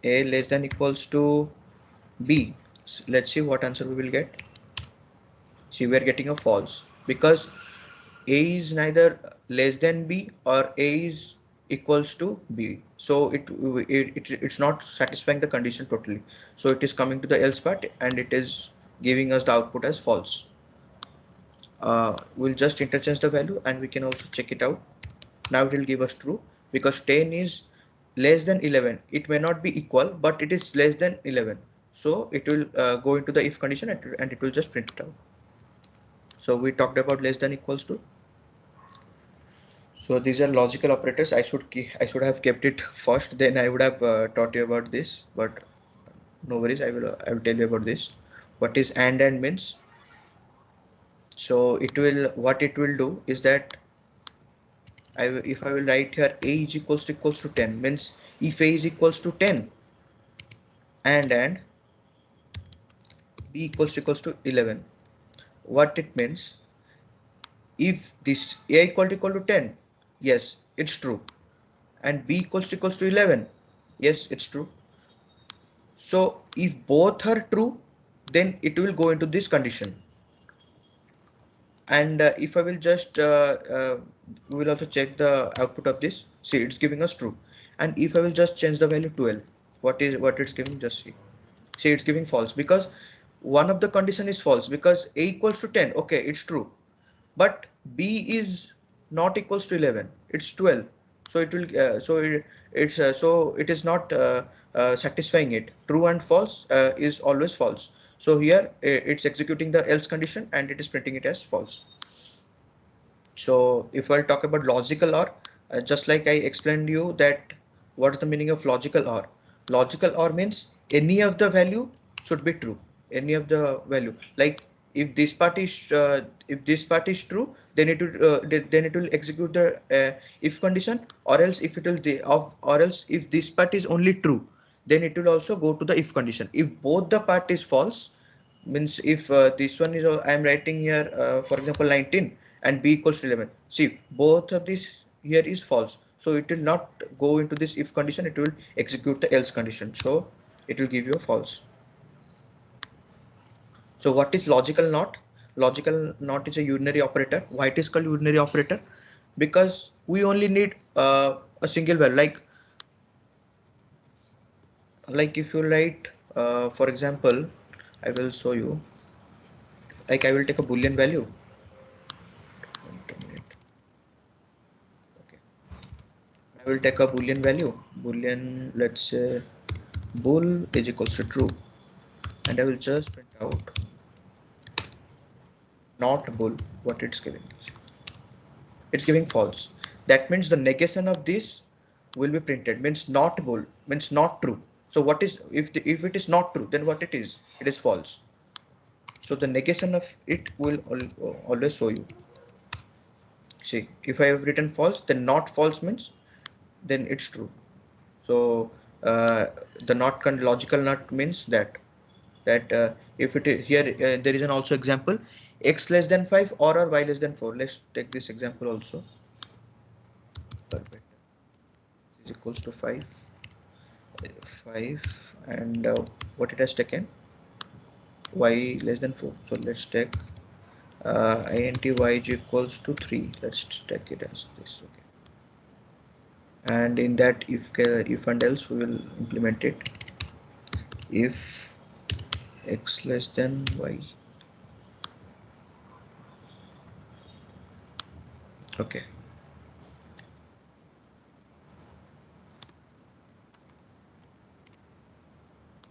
less than equals to b, let's see what answer we will get. See, we are getting a false, because a is neither less than b or a is equals to b, so it's not satisfying the condition totally, so it is coming to the else part and it is giving us the output as false. We'll just interchange the value and we can also check it out. Now it will give us true, because 10 is less than 11. It may not be equal, but it is less than 11, so it will go into the if condition and it will just print it out. So we talked about less than equals to. So these are logical operators. I should have kept it first, then I would have taught you about this, but no worries. I will tell you about this. What is and means? So what it will do is that if I will write here a is equals to 10, means if a is equals to 10 and b equals to 11, what it means? If this a equal to 10, yes, it's true, and b equals to 11, yes, it's true. So if both are true, then it will go into this condition. And if I will just we will also check the output of this. See, it's giving us true. And if I will just change the value 12, what it's giving? Just see. See, it's giving false, because one of the condition is false, because a equals to 10. Okay, it's true, but b is not equals to 11. It's 12. So it will so it is not satisfying it. True and false is always false. So here it's executing the else condition and it is printing it as false. So if I'll talk about logical OR, just like I explained you that what is the meaning of logical OR. Logical OR means any of the value should be true. Any of the value, like if this part is true, then it will execute the if condition, or else if it will or else if this part is only true, then it will also go to the if condition. If both the part is false, means if this one is I am writing here for example 19 and b equals to 11. See, both of this here is false, so it will not go into this if condition, it will execute the else condition, so it will give you a false. So what is logical not? Logical not is a unary operator. Why it is called unary operator? Because we only need a single value, like if you write for example, I will show you, like I will take a boolean value. Wait a minute. Okay, I will take a boolean value, boolean, let's say bool is equals to true, and I will just print out not bool. What it's giving, it's giving false. That means the negation of this will be printed, means not bool, means not true. So what is, if it is not true, then what it is? It is false. So the negation of it will always show you. See, if I have written false, then not false means then it's true. So the not logical not means that if it is here, there is an also example, x less than 5 or y less than 4. Let's take this example also. Perfect. Is equals to 5 and what it has taken, y less than 4. So let's take int y is equals to 3. Let's take it as this. Okay, and in that if and else we will implement it. If x less than y. Okay,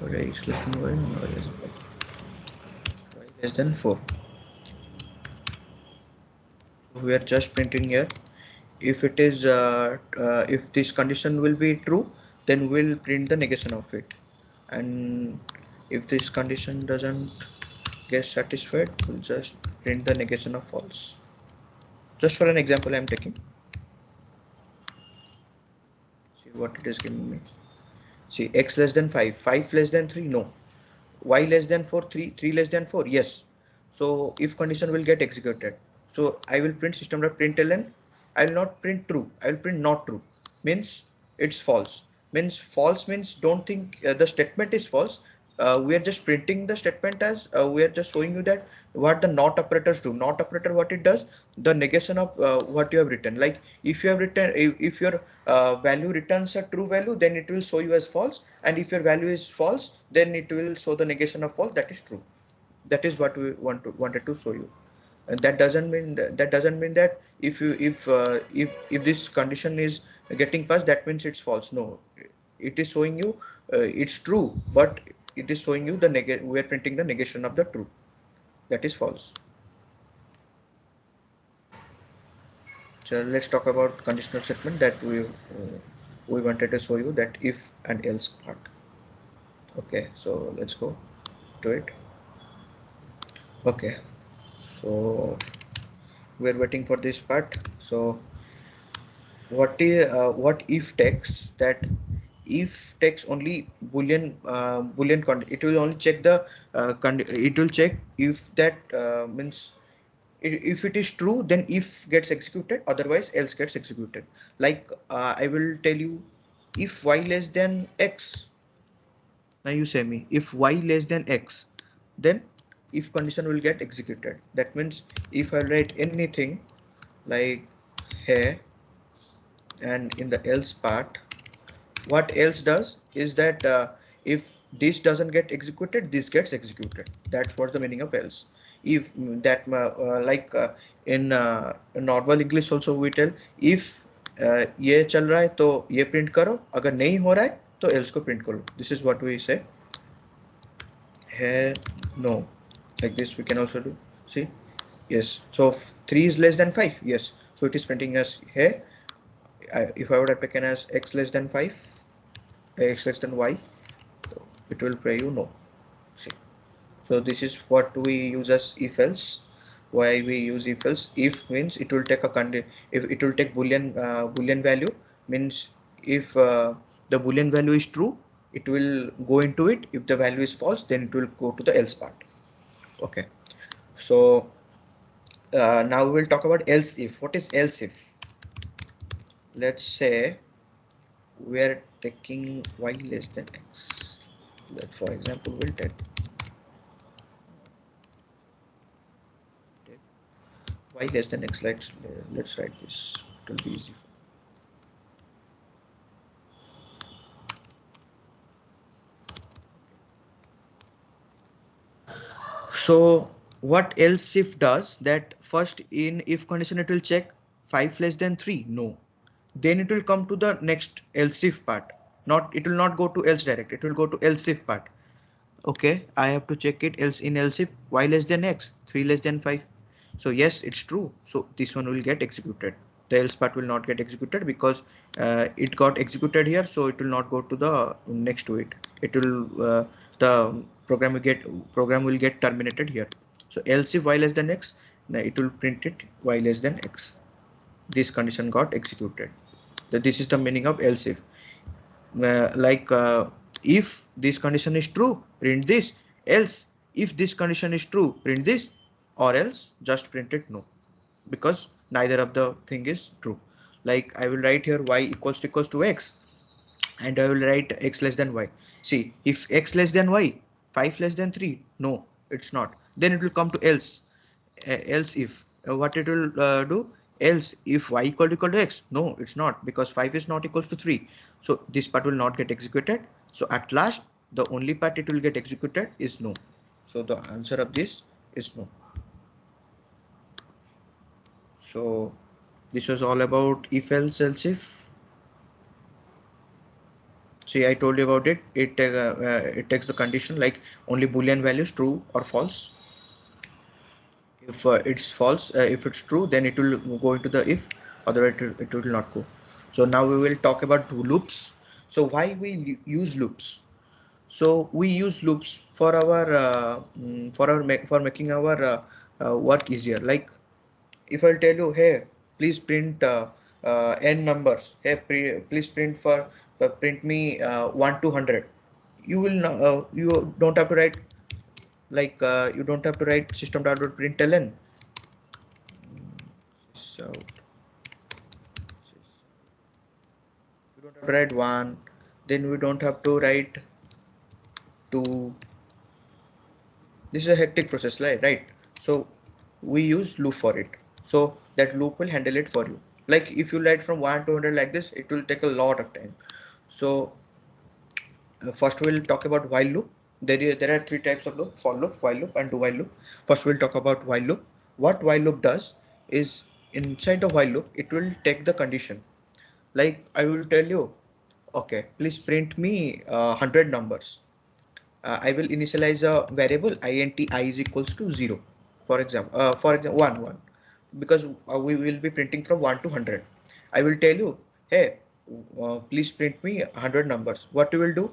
okay, x less than y and y less than 4. So we are just printing here. If it is if this condition will be true, then we'll print the negation of it, and if this condition doesn't get satisfied, we'll just print the negation of false. Just for an example I'm taking. See what it is giving me. See, x less than 5, 5 less than 3, no. Y less than 4, 3, 3 less than 4, yes. So if condition will get executed. So I will print system.println. I will not print true, I will print not true. Means it's false. Means false means don't think the statement is false. We are just printing the statement as we are just showing you that what the not operators do. Not operator, what it does, the negation of what you have written. Like if you have written, if your value returns a true value, then it will show you as false, and if your value is false, then it will show the negation of false, that is true. That is what we wanted to show you. And that doesn't mean that if you if this condition is getting passed, that means it's false. No, it is showing you it's true, but it is showing you the we are printing the negation of the true, that is false. So let's talk about conditional statement that we wanted to show you, that if and else part. Okay, so let's go to it. Okay, so we're waiting for this part. So what if takes that, if takes only boolean it will only check the it will check if that means if it is true, then if gets executed, otherwise else gets executed. Like I will tell you, if y less than x. Now you say me, if y less than x, then if condition will get executed. That means if I write anything like here, and in the else part, what else does is that if this doesn't get executed, this gets executed. That's what the meaning of else. If that like in normal English also we tell, if ये चल रहा है तो ये print करो, अगर नहीं हो रहा है तो else को print करो. This is what we say here. No, like this we can also do. See, yes. So 3 is less than 5, yes, so it is printing as here. If I would have taken as x less than 5, x less than y, it will pray you no. See, so this is what we use as if else. Why we use if else? If means it will take a if it will take boolean value, means if the boolean value is true, it will go into it. If the value is false, then it will go to the else part. Okay, so now we will talk about else if. What is else if? Let's say we are taking y less than x. Let, for example, we'll take y less than x. Let's write this. It will be easy. So what else if does that? First, in if condition, it will check 5 less than 3. No. Then it will come to the next else if part. Not, it will not go to else direct. It will go to else if part. Okay, I have to check it. Else in else if y less than x, 3 less than 5. So yes, it's true. So this one will get executed. The else part will not get executed because it got executed here. So it will not go to the next to it. It will the program will get terminated here. So else if y less than x, now it will print it y less than x. This condition got executed. This is the meaning of else if. If this condition is true, print this. Else, if this condition is true, print this, or else just print it no, because neither of the thing is true. Like I will write here y equals to x, and I will write x less than y. See, if x less than y, 5 less than 3, no, it's not. Then it will come to else. Else if what it will do, else if y equal to x, no, it's not, because 5 is not equals to 3. So this part will not get executed. So at last, the only part it will get executed is no. So the answer of this is no. So this was all about if else if. See, I told you about it. It takes the condition like only boolean values, true or false. If it's false, if it's true, then it will go into the if, otherwise it will not go. So now we will talk about loops. So why we use loops? So we use loops for our for making our work easier. Like if I'll tell you, hey, please print n numbers. Hey, please print me 1 to 100. You will not, you don't have to write you don't have to write system.out.println. So we don't have to write 1, then we don't have to write 2. This is a hectic process, right? So we use loop for it. So that loop will handle it for you. Like if you write from 1 to 100 like this, it will take a lot of time. So first we'll talk about while loop. There are three types of loop: for loop, while loop, and do while loop. First we'll talk about while loop. What while loop does is, inside the while loop, it will take the condition. Like I will tell you, okay, please print me 100 numbers. I will initialize a variable int I is equals to 0. For example, 1, because we will be printing from 1 to 100. I will tell you, hey, please print me 100 numbers. What you will do?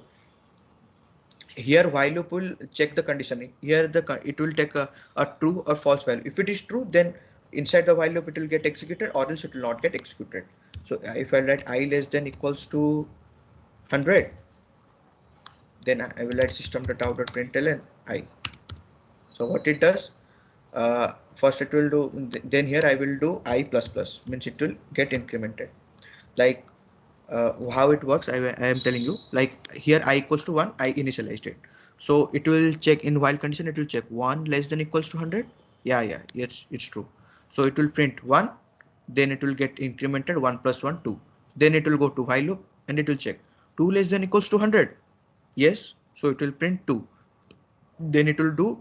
Here while loop will check the condition. Here it will take a true or false value. If it is true, then inside the while loop it will get executed, or else it will not get executed. So if I write I less than equals to 100, then I will write system.out.println I. So what it does, first it will do, then here I will do I plus plus, means it will get incremented. Like how it works, I am telling you. Like here I equals to 1, I initialized it. So it will check in while condition, it will check 1 less than equals to 100. Yeah, yes, it's true. So it will print 1, then it will get incremented 1 plus 1, 2. Then it will go to while loop and it will check 2 less than equals to 100. Yes, so it will print 2. Then it will do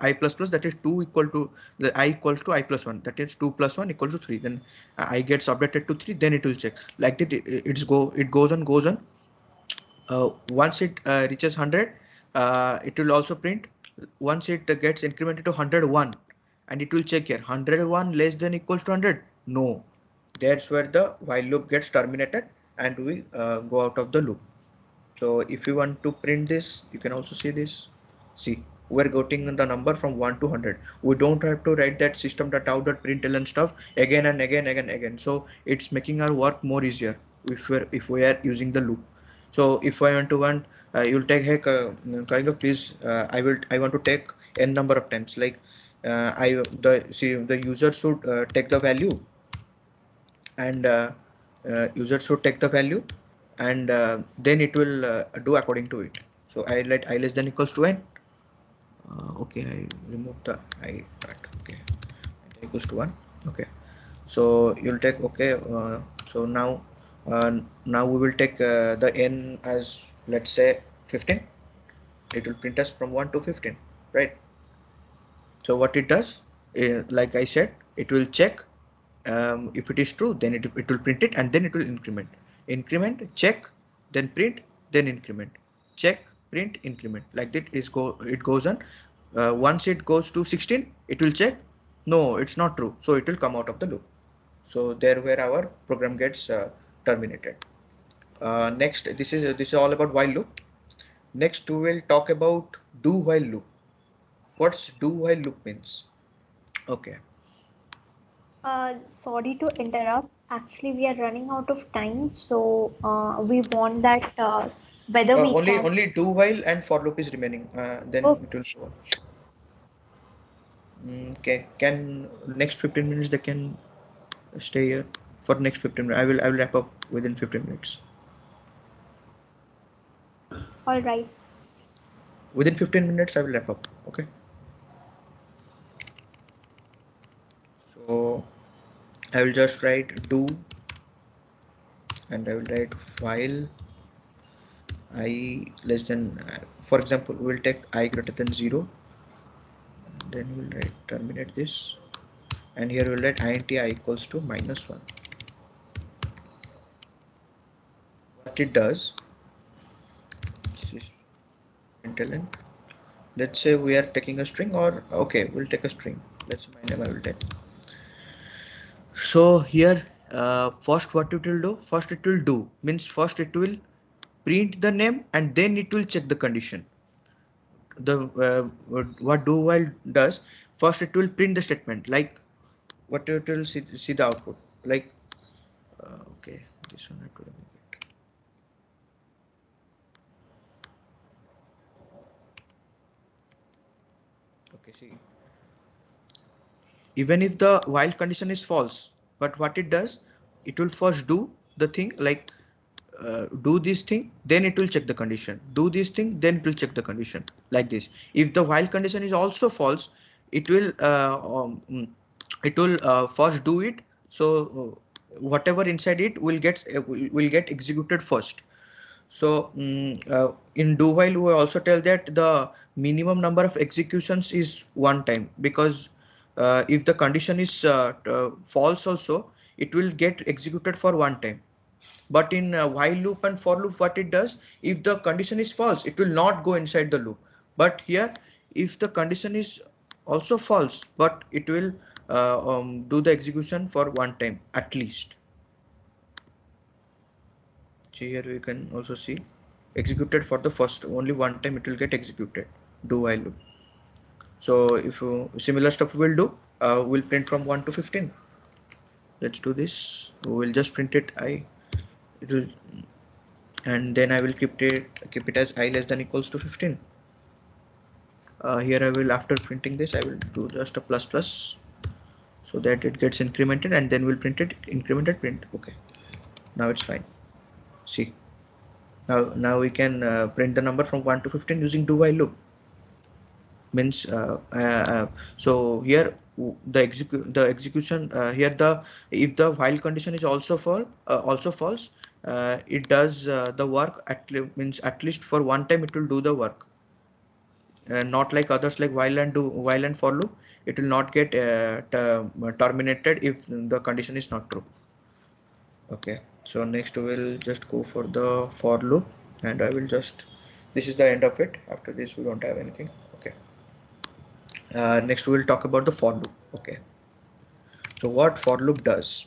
I plus plus, that is 2 equal to the I equals to I plus 1, that is 2 plus 1 equals to 3. Then I gets updated to 3. Then it will check like that. It goes on. Once it reaches 100, it will also print. Once it gets incremented to 101, and it will check here 101 less than equals to 100. No, that's where the while loop gets terminated, and we go out of the loop. So if you want to print this, you can also see this. See, we're getting the number from 1 to 100. We don't have to write that system.out.println stuff again and again. So it's making our work more easier if we are using the loop. So if I want to want, you'll take, hey Kalinga, please, I want to take n number of times, like the user should take the value, and user should take the value, and then it will do according to it. So I let I less than equals to n. Okay, I remove the I part. Okay, equals to 1. Okay, so you'll take, okay, so now we will take the n as, let's say, 15. It will print us from 1 to 15, right? So what it does, like I said, it will check, if it is true, then it will print it, and then it will increment, check, then print, then increment, check, print, increment, like that is it goes on. Once it goes to 16, it will check, no, it's not true, so it will come out of the loop. So there where our program gets terminated. Next, this is all about while loop. Next we will talk about do while loop. What's do while loop means? Okay. Sorry to interrupt. Actually, we are running out of time, so we want that whether we can. Only do while and for loop is remaining. Then Oh, it will go on. Okay. Can next 15 minutes they can stay here for next 15 minutes. I will wrap up within 15 minutes. all right. Within 15 minutes I will wrap up. Okay. So I will just write do, and I will write while I less than, for example, we will take I greater than 0. Then we will write terminate this, and here we will write int I equals to -1. What it does, this is println. Let's say we are taking a string, or okay, we'll take a string. Let's say my name I will take. So here, first what it will do, first it will do means first it will print the name, and then it will check the condition. The what do while does, first it will print the statement, like what it will see the output, like okay, this one I have to remove it. Okay, see, even if the while condition is false, but what it does, it will first do the thing, like do this thing, then it will check the condition, do this thing, then it will check the condition, like this. If the while condition is also false, it will first do it. So whatever inside it will get executed first. So in do while we also tell that the minimum number of executions is one time, because if the condition is false also, it will get executed for one time. But in while loop and for loop, what it does, if the condition is false, it will not go inside the loop. But here, if the condition is also false, but it will do the execution for one time at least. So here we can also see executed for the first, only one time it will get executed, do while loop. So if similar stuff we'll do, we'll print from 1 to 15. Let's do this. We'll just print it I, it will, and then I will keep it as I less than equals to 15. Here I will, after printing this, I will do just a plus plus, so that it gets incremented, and then we'll print it incremented print. Okay, now it's fine. See, now we can print the number from 1 to 15 using do while loop. Means so here the execution here, the if the while condition is also false, it does the work means at least for one time it will do the work, not like others, like while and for loop, it will not get terminated if the condition is not true. Okay, so next we'll just go for the for loop, and I will just, this is the end of it. After this we don't have anything. Okay, next we'll talk about the for loop. Okay, so what for loop does,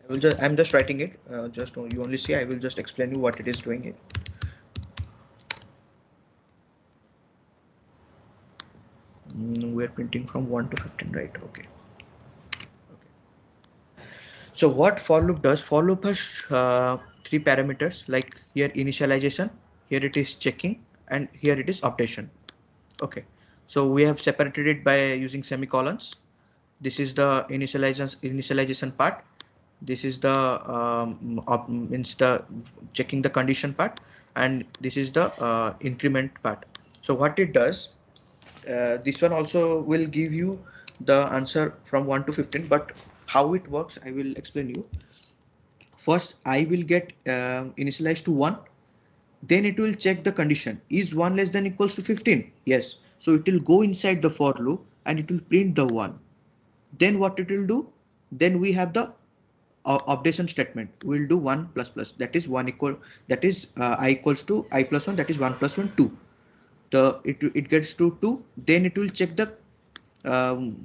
I'm just writing it, just you only see, I will just explain you what it is doing it. We're printing from 1 to 15, right? Okay. Okay, So what for loop does, for loop has three parameters, like here initialization, here it is checking, and here it is updation. Okay, so we have separated it by using semicolons. This is the initialization part. This is the means the checking the condition part, and this is the increment part. So what it does, this one also will give you the answer from 1 to 15, but how it works I will explain you. First I will get initialized to 1, then it will check the condition, is 1 less than equals to 15, yes, so it will go inside the for loop and it will print the 1. Then what it will do, then we have the updation statement. We'll do 1 plus plus, that is 1 equal, that is I equals to I plus 1, that is 1 plus 1 2. It gets to 2, then it will check the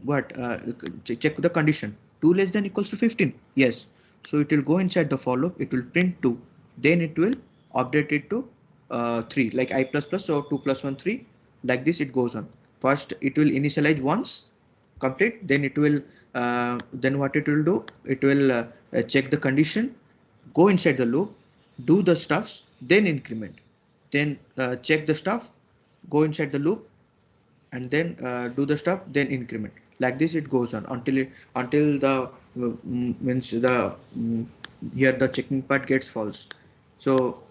what check the condition, 2 less than equals to 15, yes, so it will go inside the for loop, it will print 2, then it will update it to 3, like I plus plus, so 2 plus 1 3, like this it goes on. First it will initialize once complete, then it will then what it will do, it will check the condition, go inside the loop, do the stuffs, then increment, then check the stuff, go inside the loop, and then do the stuff, then increment, like this it goes on until the means the here the checking part gets false. So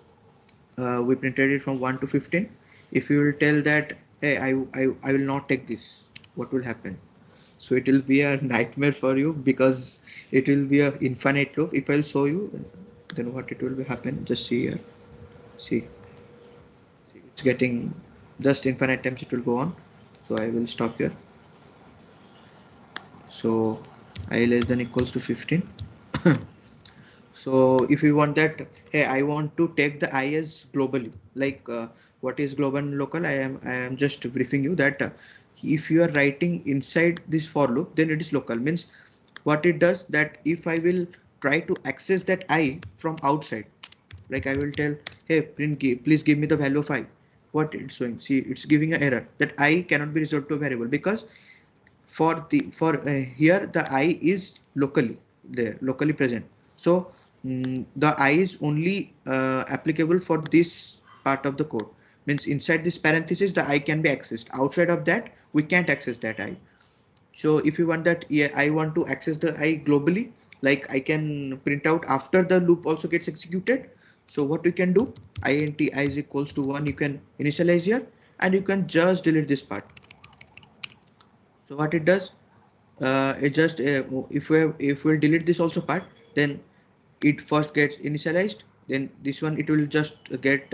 we printed it from 1 to 15. If you will tell that, hey, I will not take this, what will happen? So it will be a nightmare for you, because it will be a infinite loop. If I'll show you, then what it will be happen, just see here. See, it's getting just infinite times it will go on. So I will stop here. So I less than equals to 15. So if you want that, hey, I want to take the I as globally, like what is global and local, I am just briefing you that if you are writing inside this for loop, then it is local, means what it does, that if I will try to access that I from outside, like I will tell, hey, please give me the value of I, what it's showing, see, it's giving an error that I cannot be resolved to a variable, because for here the I is locally there, locally present. So the I is only applicable for this part of the code, means inside this parenthesis the I can be accessed, outside of that we can't access that I. So if you want that, yeah, I want to access the I globally, like I can print out after the loop also gets executed. So what we can do, int I is equals to 1, you can initialize here, and you can just delete this part. So what it does, it just if we delete this also part, then it first gets initialized, then this one it will just get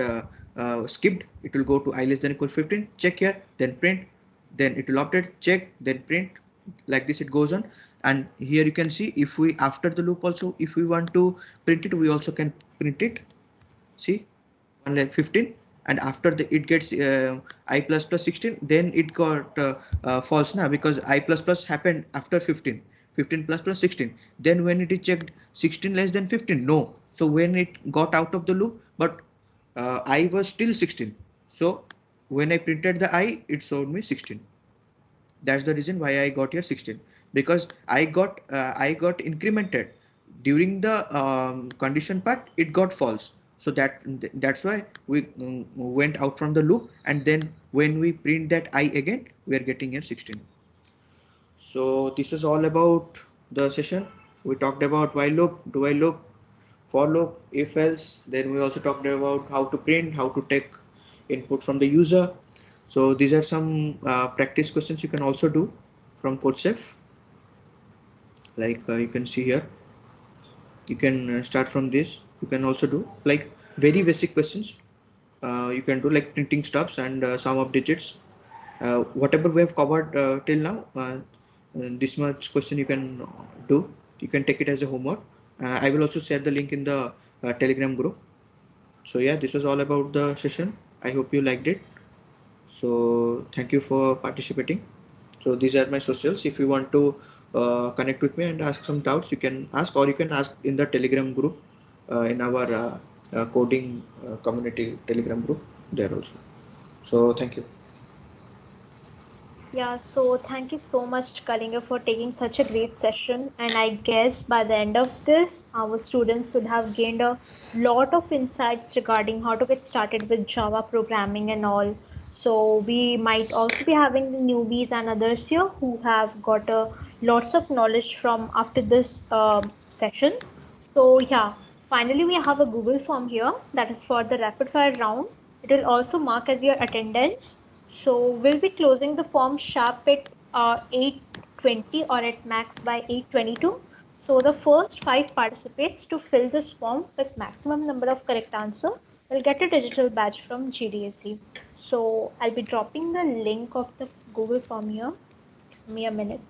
skipped, it will go to I less than equal 15, check here, then print, then it will update, check, then print, like this it goes on. And here you can see, if we after the loop also, if we want to print it, we also can print it, see, 1 like 15, and after the it gets I plus plus 16, then it got false now, because I plus plus happened after 15, 15 plus plus 16, then when it is checked 16 less than 15, no, so when it got out of the loop, but I was still 16, so when I printed the I, it showed me 16. That's the reason why I got here 16, because I got incremented during the condition part, it got false, so that's why we went out from the loop, and then when we print that I again, we are getting here 16. So this is all about the session. We talked about while loop, do while loop, for loop, if else, then we also talked about how to print, how to take input from the user. So these are some practice questions you can also do from CodeChef. Like you can see here, you can start from this. You can also do like very basic questions. You can do like printing stuffs and sum of digits. Whatever we have covered till now, this much question you can do. You can take it as a homework. I will also share the link in the Telegram group. So yeah, this was all about the session. I hope you liked it. So thank you for participating. So these are my socials. If you want to connect with me and ask some doubts, you can ask, or you can ask in the Telegram group, in our coding community Telegram group there also. So thank you. Yeah, so thank you so much, Kalinga, for taking such a great session. And I guess by the end of this, our students would have gained a lot of insights regarding how to get started with Java programming and all. So we might also be having the newbies and others here who have got lots of knowledge from after this session. So yeah, finally we have a Google form here that is for the rapid fire round. It will also mark as your attendance. So we'll be closing the form sharp at 8:20 or at max by 8:22. So the first five participants to fill this form with maximum number of correct answer will get a digital badge from GDSE. So I'll be dropping the link of the Google form here. Give me a minute.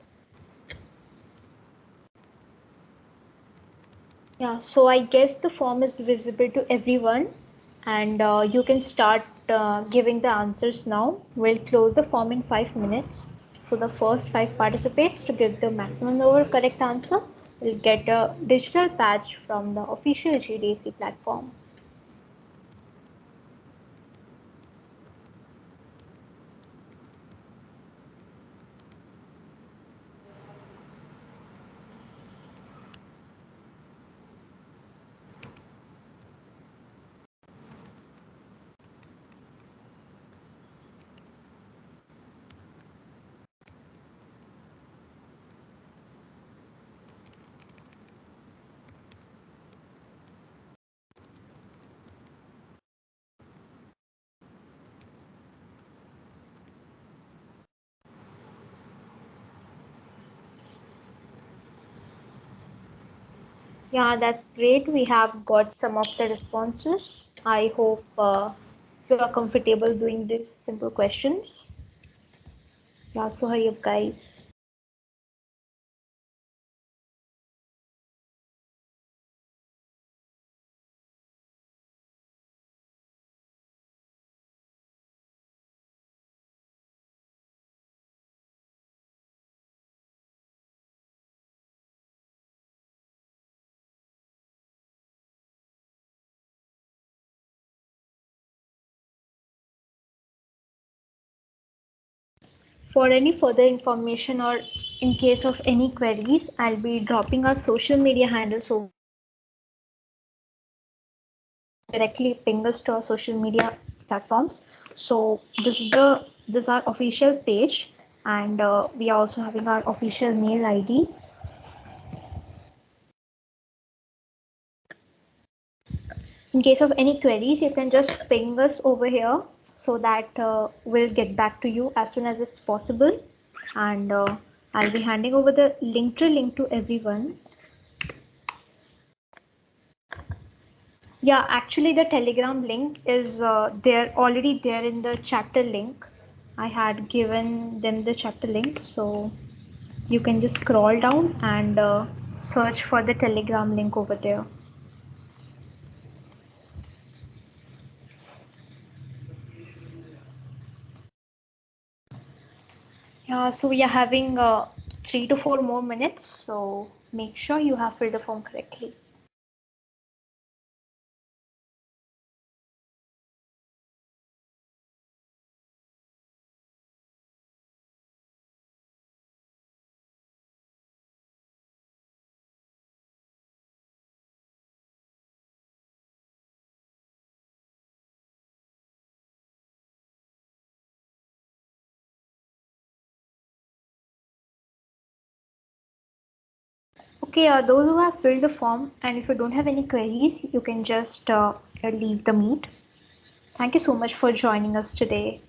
Yeah, so I guess the form is visible to everyone and you can start giving the answers now. We'll close the form in 5 minutes. So the first five participants to give the maximum number of correct answer will get a digital badge from the official GDC platform. Yeah, that's great. We have got some of the responses. I hope you are comfortable doing these simple questions. Yeah, so hurry up, guys. For any further information or in case of any queries, I'll be dropping our social media handles over directly ping us to our social media platforms. So this is our official page, and we are also having our official mail ID. In case of any queries, you can just ping us over here so that we'll get back to you as soon as it's possible. And I'll be handing over the link to everyone. Yeah, actually the Telegram link is there already there in the chapter link. I had given them the chapter link, so you can just scroll down and search for the Telegram link over there. Yeah, so we are having 3 to 4 more minutes, so make sure you have filled the form correctly. Okay, those who have filled the form, and if you don't have any queries, you can just leave the meet. Thank you so much for joining us today.